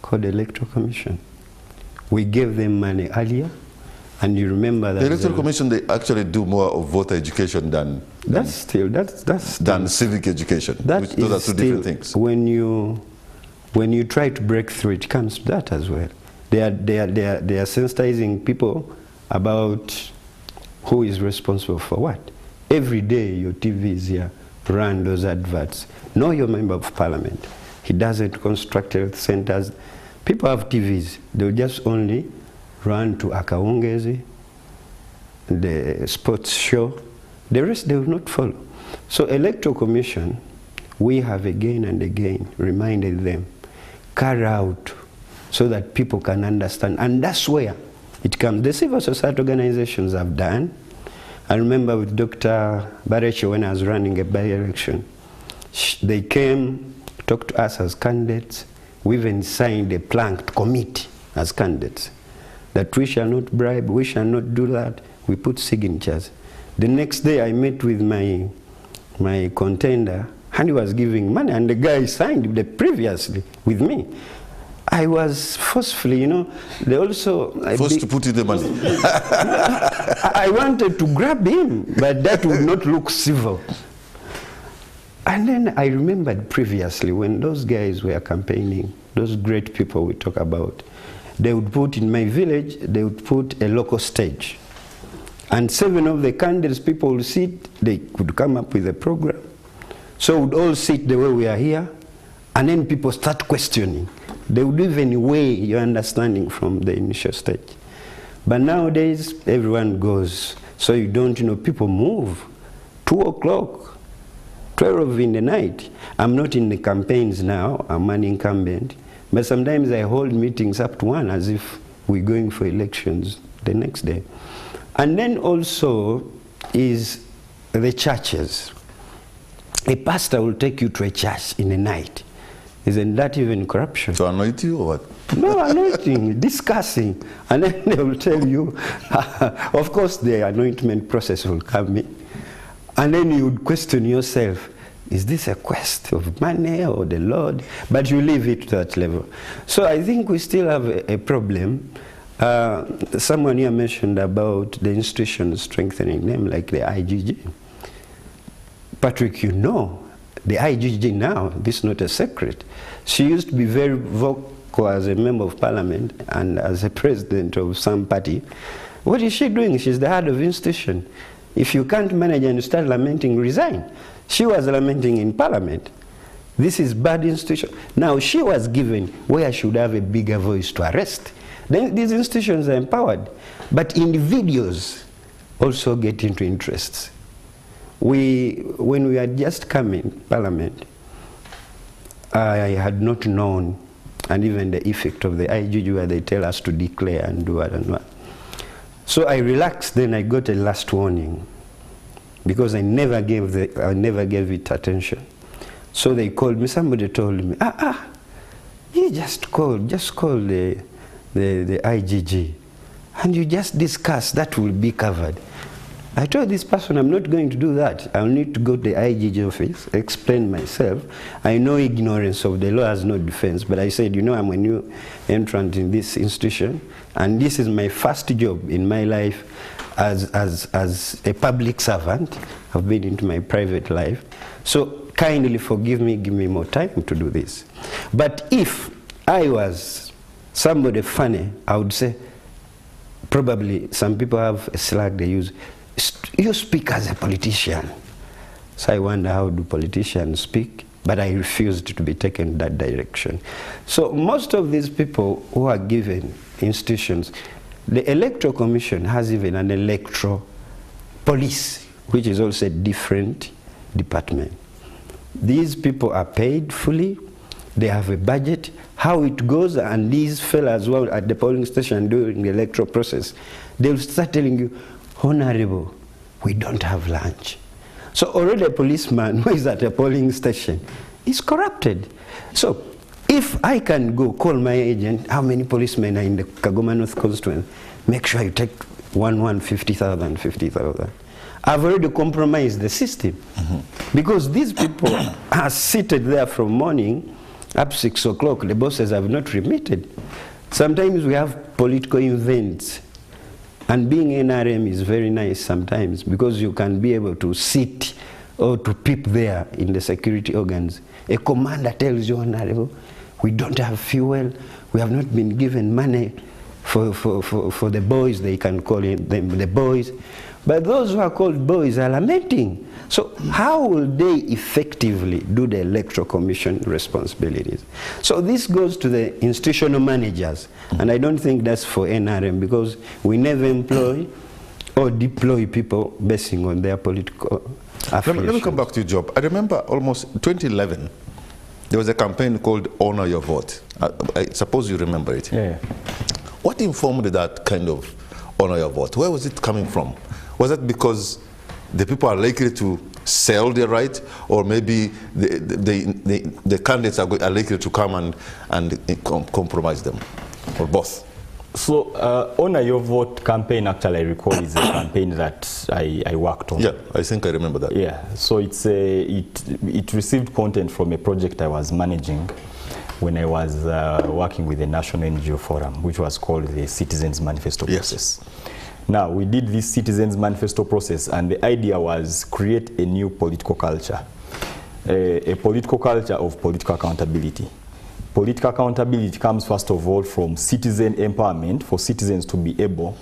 called the Electoral Commission. We gave them money earlier, and you remember that the Electoral Commission, they actually do more of voter education than civic education. Those are two different things. When you try to break through, it comes to that as well. They are sensitizing people about who is responsible for what. Every day your TV is here, run those adverts. Know your member of parliament. He doesn't construct health centers. People have TVs. They'll just only run to Akaungezi, the sports show. The rest they will not follow. So Electoral Commission, we have again and again reminded them, carry out so that people can understand. And that's where it comes. The civil society organizations have done. I remember with Dr. Bareche when I was running a by-election, they came, talked to us as candidates. We even signed a planked committee as candidates that we shall not bribe, we shall not do that. We put signatures. The next day I met with my contender, and he was giving money, and the guy signed previously with me. I was forcefully, you know, they also... Forced to put in the money. I wanted to grab him, but that would not look civil. And then I remembered previously when those guys were campaigning, those great people we talk about, they would put in my village, they would put a local stage. And 7 of the candidates, people would sit, they could come up with a program. So we'd all sit the way we are here, and then people start questioning. They would even weigh your understanding from the initial stage. But nowadays, everyone goes. So you don't, you know, people move. 2 o'clock, 12 in the night. I'm not in the campaigns now, I'm an incumbent. But sometimes I hold meetings up to 1 as if we're going for elections the next day. And then also is the churches. A pastor will take you to a church in the night. Isn't that even corruption? To anoint you or what? No, anointing, discussing. And then they will tell you, of course the anointment process will come in. And then you would question yourself, is this a quest of money or the Lord? But you leave it to that level. So I think we still have a problem. Someone here mentioned about the institutions strengthening them, like the IGG. Patrick, you know, the IGG now, this is not a secret. She used to be very vocal as a member of parliament and as a president of some party. What is she doing? She's the head of institution. If you can't manage and you start lamenting, resign. She was lamenting in parliament. This is bad institution. Now she was given where she would have a bigger voice to arrest. Then these institutions are empowered. But individuals also get into interests. When we had just come in parliament, I had not known, and even the effect of the IGG where they tell us to declare and do what and what. So I relaxed, then I got a last warning because I never gave it attention. So they called me, somebody told me, you just call the IGG and you just discuss, that will be covered. I told this person, I'm not going to do that. I'll need to go to the IGG office, explain myself. I know ignorance of the law has no defense, but I said, you know, I'm a new entrant in this institution, and this is my first job in my life as a public servant. I've been into my private life. So kindly forgive me, give me more time to do this. But if I was somebody funny, I would say, probably some people have a slang they use, you speak as a politician. So I wonder, how do politicians speak? But I refused to be taken in that direction. So most of these people who are given institutions, the Electoral Commission has even an electoral police, which is also a different department. These people are paid fully, they have a budget, how it goes, and these fellas who are at the polling station during the electoral process, they will start telling you, Honorable, we don't have lunch. So already a policeman who is at a polling station is corrupted. So if I can go call my agent, how many policemen are in the Kagoma North constituency? Make sure you take 50,000, 50,000. I've already compromised the system. Because these people are seated there from morning up 6 o'clock. The bosses have not remitted. Sometimes we have political events. And being NRM is very nice sometimes because you can be able to sit or to peep there in the security organs. A commander tells you, Honorable, we don't have fuel, we have not been given money for the boys, they can call them the boys. But those who are called boys are lamenting. So how will they effectively do the Electoral Commission responsibilities? So this goes to the institutional managers, and I don't think that's for NRM because we never employ or deploy people basing on their political affiliation. Let me come back to your job. I remember almost 2011, there was a campaign called Honor Your Vote. I suppose you remember it. Yeah. What informed that kind of honor your vote? Where was it coming from? Was it because the people are likely to sell their right, or maybe the candidates are likely to come and compromise them, or both? So, Honor Your Vote campaign, actually, I recall, is a campaign that I worked on. Yeah, I think I remember that. Yeah, so it received content from a project I was managing when I was working with the National NGO Forum, which was called the Citizens Manifesto Process. Now, we did this Citizens Manifesto Process, and the idea was create a new political culture, a political culture of political accountability. Political accountability comes, first of all, from citizen empowerment, for citizens to be able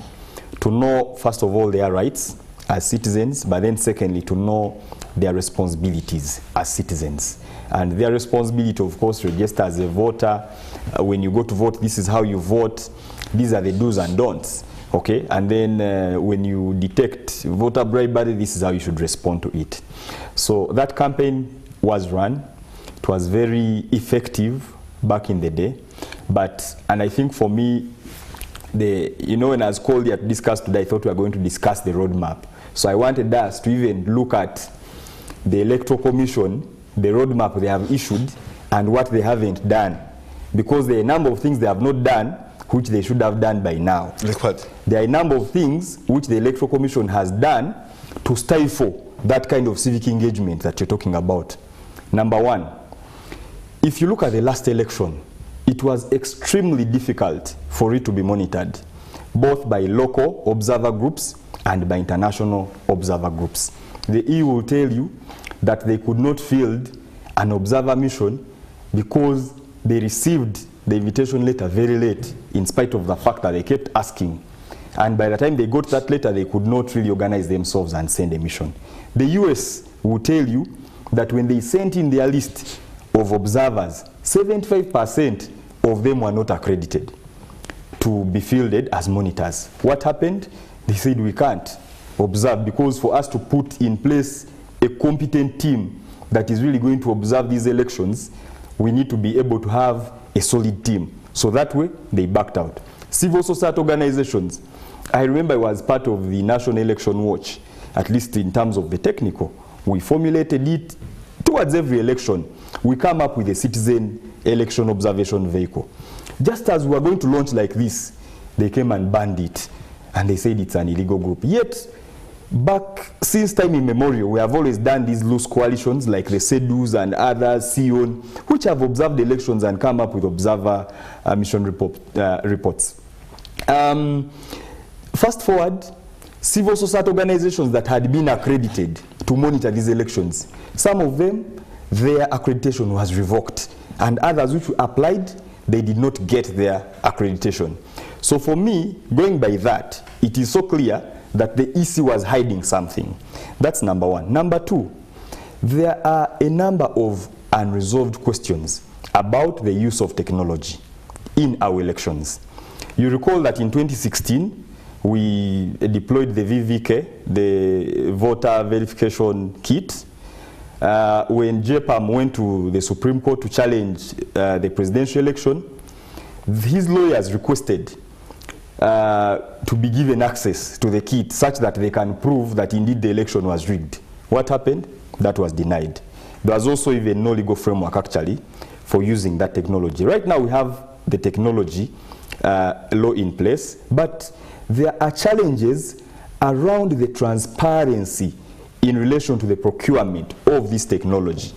to know, first of all, their rights as citizens, but then secondly, to know their responsibilities as citizens. And their responsibility, of course, register as a voter. When you go to vote, this is how you vote. These are the do's and don'ts. Okay, and then when you detect voter bribery, this is how you should respond to it. So that campaign was run. It was very effective back in the day. And I think for me, when I was called here to discuss today, I thought we were going to discuss the roadmap. So I wanted us to even look at the Electoral Commission, the roadmap they have issued, and what they haven't done. Because there are a number of things they have not done, which they should have done by now. Like what? There are a number of things which the Electoral Commission has done to stifle that kind of civic engagement that you're talking about. Number one, if you look at the last election, it was extremely difficult for it to be monitored, both by local observer groups and by international observer groups. The EU will tell you that they could not field an observer mission because they received the invitation letter very late, in spite of the fact that they kept asking. And by the time they got that letter, they could not really organize themselves and send a mission. The US will tell you that when they sent in their list of observers, 75% of them were not accredited to be fielded as monitors. What happened? They said we can't observe because for us to put in place a competent team that is really going to observe these elections, we need to be able to have a solid team. So that way, they backed out. Civil society organizations, I remember I was part of the National Election Watch, at least in terms of the technical. We formulated it towards every election. We come up with a citizen election observation vehicle. Just as we were going to launch like this, they came and banned it, and they said it's an illegal group. Yet, back since time immemorial, we have always done these loose coalitions like the CEDUs and others, SION, which have observed elections and come up with observer mission reports. Fast forward, civil society organizations that had been accredited to monitor these elections, some of them, their accreditation was revoked, and others which applied, they did not get their accreditation. So for me, going by that, it is so clear that the EC was hiding something. That's number one. Number two, there are a number of unresolved questions about the use of technology in our elections. You recall that in 2016, we deployed the VVK, the voter verification kit. When JPAM went to the Supreme Court to challenge the presidential election, his lawyers requested to be given access to the kit such that they can prove that indeed the election was rigged. What happened? That was denied. There was also even no legal framework actually for using that technology. Right now we have the technology law in place, but there are challenges around the transparency in relation to the procurement of this technology.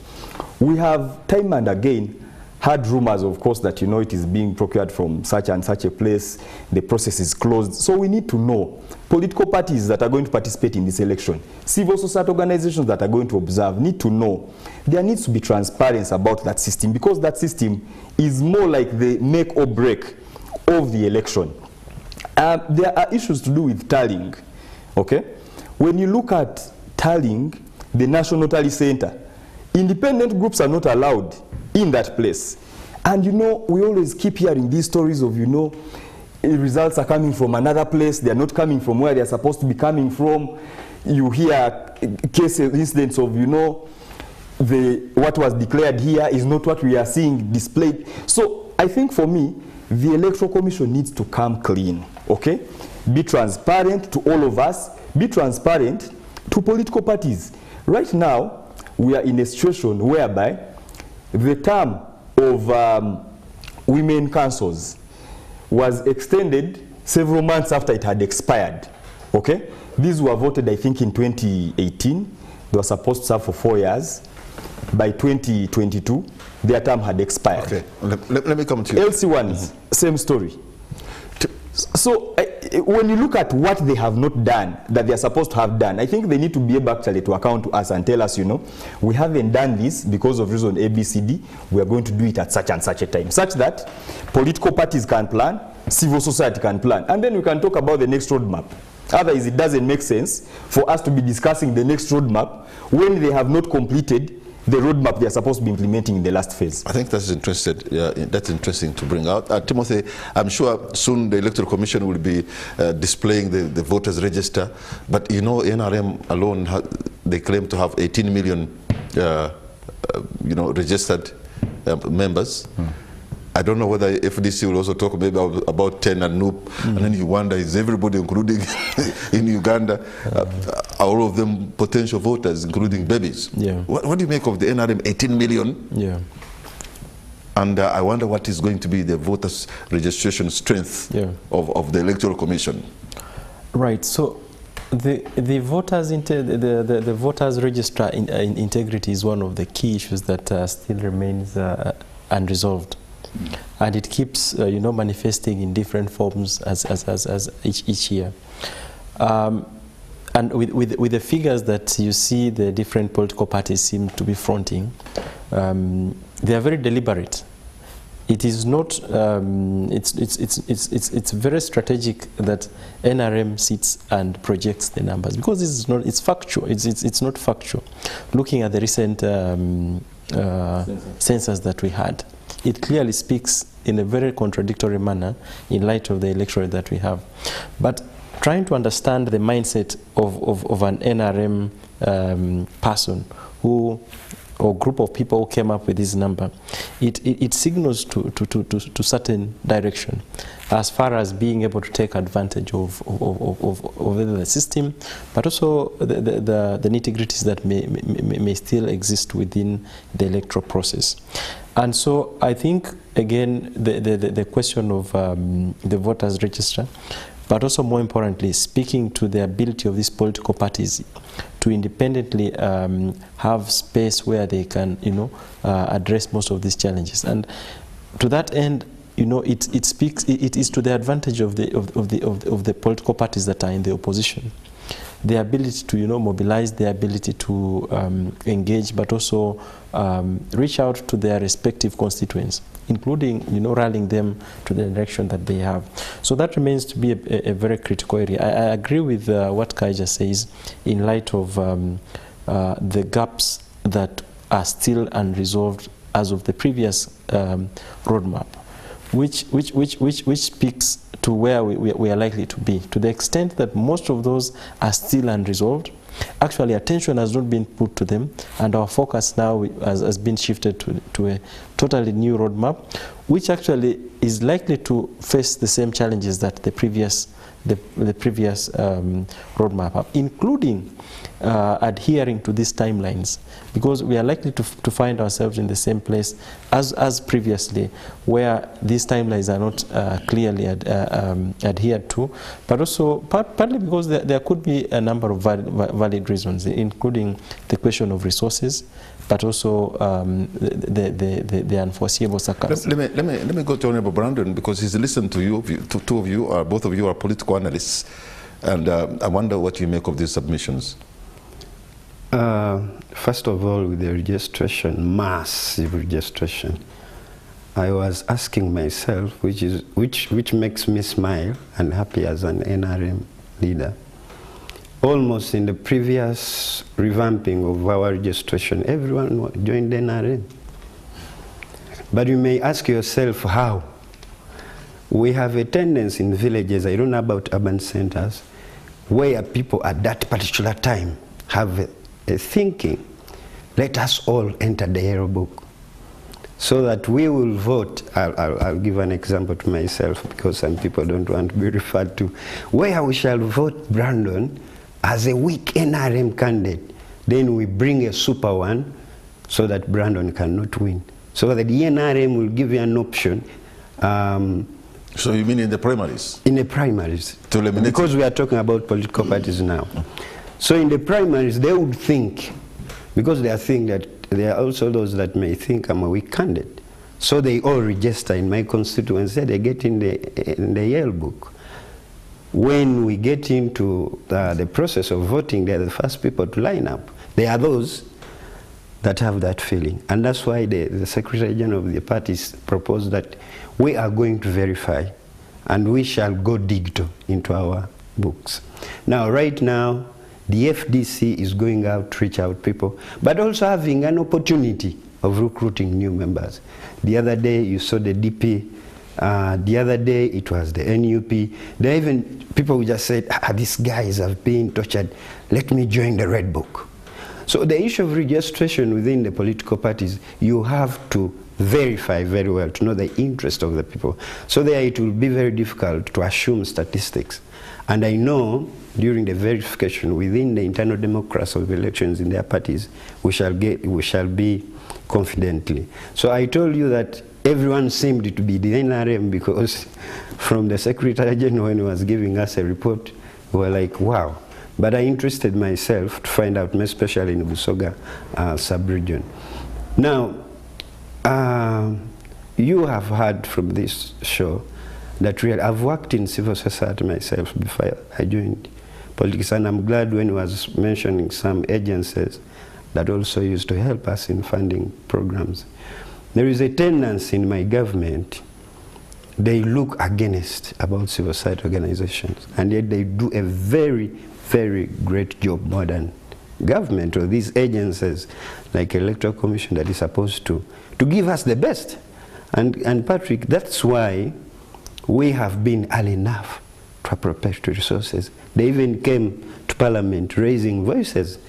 We have time and again had rumors, of course, that it is being procured from such and such a place, the process is closed. So we need to know political parties that are going to participate in this election, civil society organizations that are going to observe, need to know. There needs to be transparency about that system, because that system is more like the make or break of the election. There are issues to do with tallying, okay? When you look at tallying, the National Tally Center, independent groups are not allowed in that place. And we always keep hearing these stories of, results are coming from another place, they are not coming from where they are supposed to be coming from. You hear cases, incidents of, what was declared here is not what we are seeing displayed. So I think for me, the Electoral Commission needs to come clean, okay? Be transparent to all of us, be transparent to political parties. Right now, we are in a situation whereby the term of women councils was extended several months after it had expired, okay? These were voted, I think, in 2018. They were supposed to serve for 4 years. By 2022, their term had expired. Okay, let me come to you. LC ones, same story. So when you look at what they have not done, that they are supposed to have done, I think they need to be able actually to account to us and tell us, we haven't done this because of reason ABCD, we are going to do it at such and such a time, such that political parties can plan, civil society can plan, and then we can talk about the next roadmap. Otherwise, it doesn't make sense for us to be discussing the next roadmap when they have not completed the roadmap they are supposed to be implementing in the last phase. I think that's interesting to bring out. Timothy, I'm sure soon the Electoral Commission will be displaying the voters register, but NRM alone, they claim to have 18 million registered members. I don't know whether FDC will also talk maybe about 10 and NUP, and then you wonder, is everybody, including in Uganda, all of them potential voters, including babies? Yeah. What do you make of the NRM 18 million? Yeah. And I wonder what is going to be the voters registration strength of the Electoral Commission. Right. So the voters register integrity is one of the key issues that still remains unresolved. And it keeps, manifesting in different forms as each year. And with the figures that you see the different political parties seem to be fronting, they are very deliberate. It is not. It's very strategic that NRM sits and projects the numbers, because this is not. It's factual. It's not factual. Looking at the recent census that we had, it clearly speaks in a very contradictory manner in light of the electorate that we have. But trying to understand the mindset of an NRM person or group of people who came up with this number, it signals to certain direction as far as being able to take advantage of the system, but also the nitty-gritties that may still exist within the electoral process. And so I think, again, the question of the voters register, but also more importantly, speaking to the ability of these political parties to independently have space where they can, address most of these challenges. And to that end, it speaks. It is to the advantage of the political parties that are in the opposition, the ability to mobilize, the ability to engage, but also reach out to their respective constituents, including rallying them to the direction that they have. So that remains to be a very critical area. I agree with what Kaija says in light of the gaps that are still unresolved as of the previous roadmap, which speaks to where we are likely to be. To the extent that most of those are still unresolved, actually attention has not been put to them, and our focus now has been shifted to a totally new roadmap, which actually is likely to face the same challenges that the previous roadmap have, including adhering to these timelines, because we are likely to find ourselves in the same place as previously, where these timelines are not clearly adhered to, but also partly because there could be a number of valid reasons, including the question of resources, but also the unforeseeable circumstances. Let me go to Honorable Brandon, because he's listened to you, two of you, both of you are political analysts, and I wonder what you make of these submissions. First of all, with the registration, massive registration, I was asking myself, which makes me smile and happy as an NRM leader. Almost in the previous revamping of our registration, everyone joined NRM. But you may ask yourself how. We have a tendency in villages, I don't know about urban centers, where people at that particular time have a thinking, let us all enter the yellow book, so that we will vote. I'll give an example to myself, because some people don't want to be referred to, where we shall vote Brandon as a weak NRM candidate. Then we bring a super one so that Brandon cannot win. So that the NRM will give you an option. So you mean in the primaries? In the primaries. To eliminate, because we are talking about political parties now. So in the primaries, they would think, because they are thinking that there are also those that may think I'm a weak candidate. So they all register in my constituency, they get in the Yale book. When we get into the process of voting, they're the first people to line up. They are those that have that feeling. And that's why the Secretary General of the parties proposed that we are going to verify and we shall go digital into our books. Now, right now, the FDC is going out to reach out people, but also having an opportunity of recruiting new members. The other day, you saw the DP. The other day, it was the NUP. There even people who just said, these guys have been tortured, let me join the Red Book. So the issue of registration within the political parties, you have to verify very well to know the interest of the people. So there it will be very difficult to assume statistics. And I know during the verification within the internal democracy of elections in their parties, we shall be confidently. So I told you that everyone seemed to be the NRM, because from the Secretary General when he was giving us a report, we were like, wow. But I interested myself to find out, especially in Busoga sub-region. Now, you have heard from this show that really, I've worked in civil society myself before I joined politics, and I'm glad when he was mentioning some agencies that also used to help us in funding programs. There is a tendency in my government, they look against about civil society organizations, and yet they do a very, very great job more than government or these agencies like Electoral Commission that is supposed to give us the best. And Patrick, that's why we have been early enough to appropriate resources. They even came to Parliament raising voices,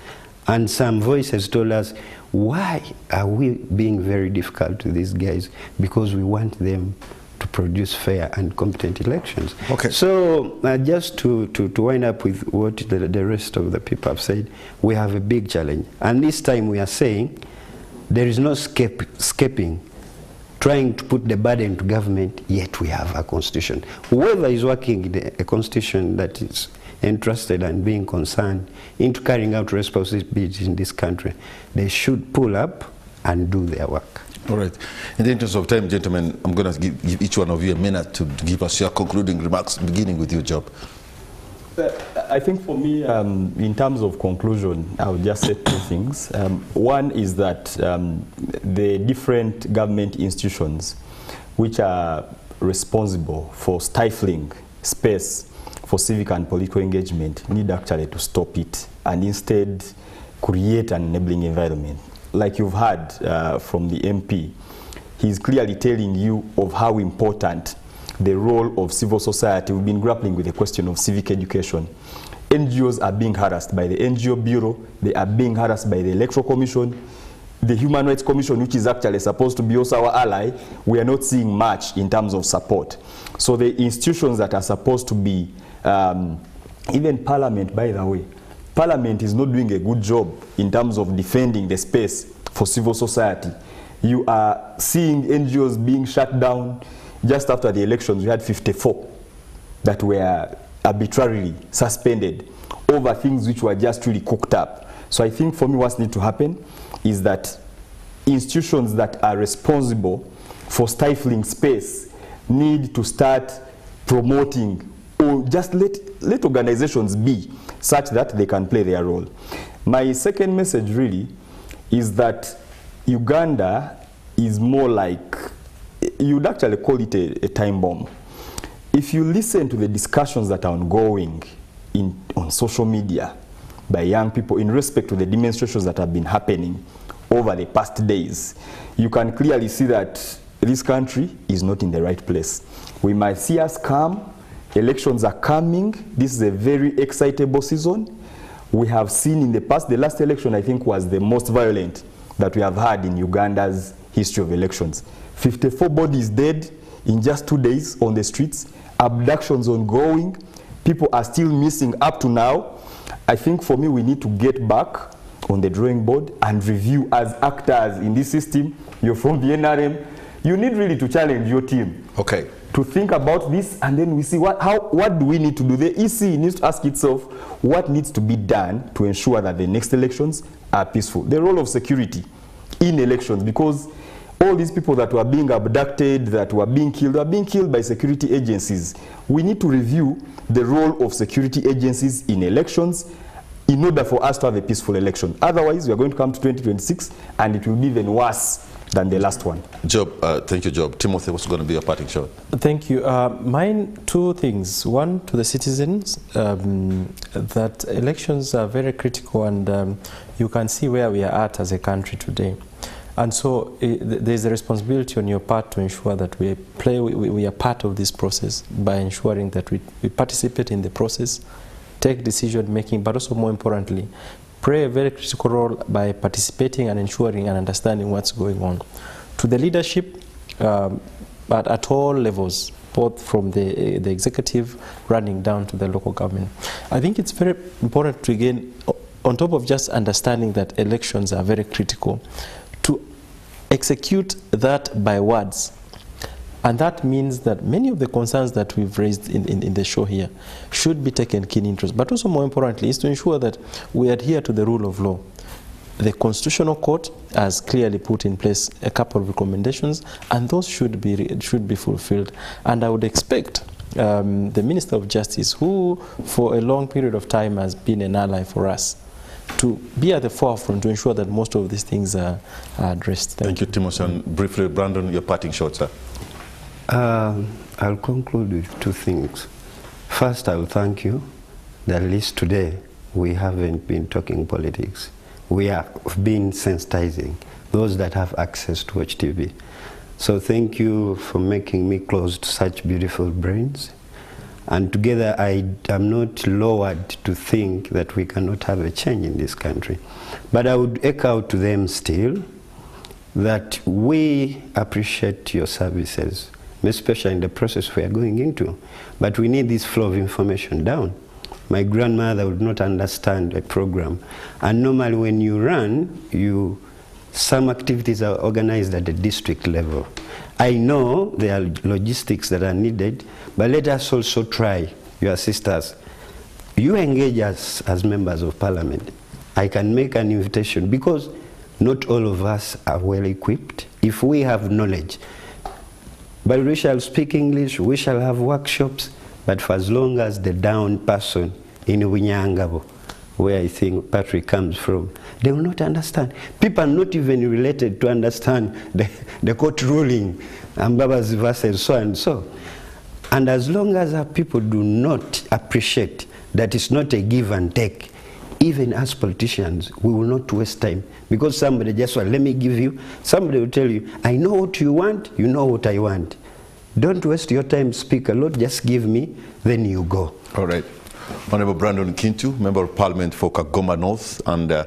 and some voices told us, why are we being very difficult to these guys? Because we want them to produce fair and competent elections. Okay. So just to wind up with what the rest of the people have said, we have a big challenge. And this time we are saying there is no escaping trying to put the burden to government, yet we have a constitution. Whoever is working in a constitution that is entrusted and being concerned into carrying out responsibilities in this country, they should pull up and do their work. All right. In the interest of time, gentlemen, I'm going to give each one of you a minute to give us your concluding remarks, beginning with you, Job. I think for me, in terms of conclusion, I would just say two things. One is that the different government institutions which are responsible for stifling space for civic and political engagement need actually to stop it and instead create an enabling environment. Like you've heard from the MP, he's clearly telling you of how important the role of civil society. We've been grappling with the question of civic education. NGOs are being harassed by the NGO Bureau, they are being harassed by the Electoral Commission, the Human Rights Commission, which is actually supposed to be also our ally. We are not seeing much in terms of support. So the institutions that are supposed to be, even Parliament, by the way, Parliament is not doing a good job in terms of defending the space for civil society. You are seeing NGOs being shut down. Just after the elections, we had 54 that were arbitrarily suspended over things which were just really cooked up. So I think for me what needs to happen is that institutions that are responsible for stifling space need to start promoting, or just let organizations be such that they can play their role. My second message really is that Uganda is more like, you'd actually call it a time bomb. If you listen to the discussions that are ongoing on social media by young people in respect to the demonstrations that have been happening over the past days, you can clearly see that this country is not in the right place. We might see us come, elections are coming, this is a very excitable season. We have seen in the past, the last election I think was the most violent that we have had in Uganda's history of elections. 54 bodies dead in just 2 days on the streets, abductions ongoing, people are still missing up to now. I think for me we need to get back on the drawing board and review as actors in this system. You're from the NRM, you need really to challenge your team. Okay. To think about this, and then we see what do we need to do. The EC needs to ask itself what needs to be done to ensure that the next elections are peaceful. The role of security in elections, because all these people that were being abducted, that were being killed by security agencies. We need to review the role of security agencies in elections in order for us to have a peaceful election. Otherwise, we are going to come to 2026 and it will be even worse than the last one. Job, thank you, Job. Timothy, what's going to be your parting shot? Thank you. Mine, two things. One, to the citizens, that elections are very critical, and you can see where we are at as a country today. And so there's a responsibility on your part to ensure that we are part of this process by ensuring that we participate in the process, take decision making, but also more importantly, play a very critical role by participating and ensuring and understanding what's going on. To the leadership, but at all levels, both from the executive running down to the local government. I think it's very important to, again, on top of just understanding that elections are very critical, to execute that by words. And that means that many of the concerns that we've raised in the show here should be taken keen interest. But also more importantly is to ensure that we adhere to the rule of law. The Constitutional Court has clearly put in place a couple of recommendations, and those should be fulfilled. And I would expect the Minister of Justice, who for a long period of time has been an ally for us, to be at the forefront to ensure that most of these things are addressed. Thank you, Timothy. And briefly, Brandon, your parting shot, sir. I'll conclude with two things. First, I will thank you that at least today we haven't been talking politics. We have been sensitizing those that have access to watch TV. So thank you for making me close to such beautiful brains. And together I am not lowered to think that we cannot have a change in this country. But I would echo to them still that we appreciate your services, especially in the process we are going into. But we need this flow of information down. My grandmother would not understand a program. And normally when you run, some activities are organized at the district level. I know there are logistics that are needed, but let us also try, your sisters. You engage us as members of parliament. I can make an invitation because not all of us are well equipped. If we have knowledge, but we shall speak English, we shall have workshops, but for as long as the down person in Winyangabo, where I think Patrick comes from, they will not understand. People are not even related to understand the court ruling, Mbabazi versus so and so. And as long as our people do not appreciate that it's not a give and take, even as politicians, we will not waste time. Because somebody just let me give you, somebody will tell you, I know what you want, you know what I want. Don't waste your time, speak a lot, just give me, then you go. All right. Honorable Brandon Kintu, Member of Parliament for Kagoma North, and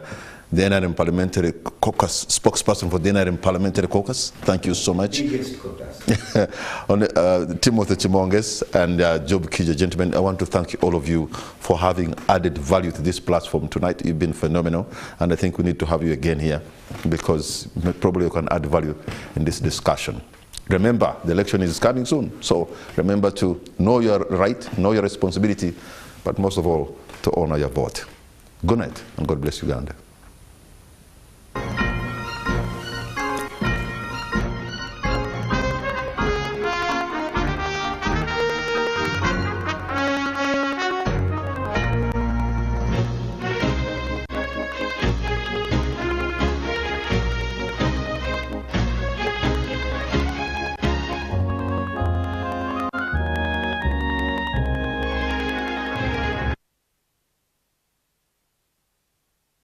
the NRM Parliamentary Caucus, spokesperson for the NRM Parliamentary Caucus. Thank you so much. Biggest caucus. Timothy Chimonges and Job Kija, gentlemen, I want to thank all of you for having added value to this platform tonight. You've been phenomenal, and I think we need to have you again here because probably you can add value in this discussion. Remember, the election is coming soon, so remember to know your right, know your responsibility, but most of all, to honor your vote. Good night, and God bless Uganda.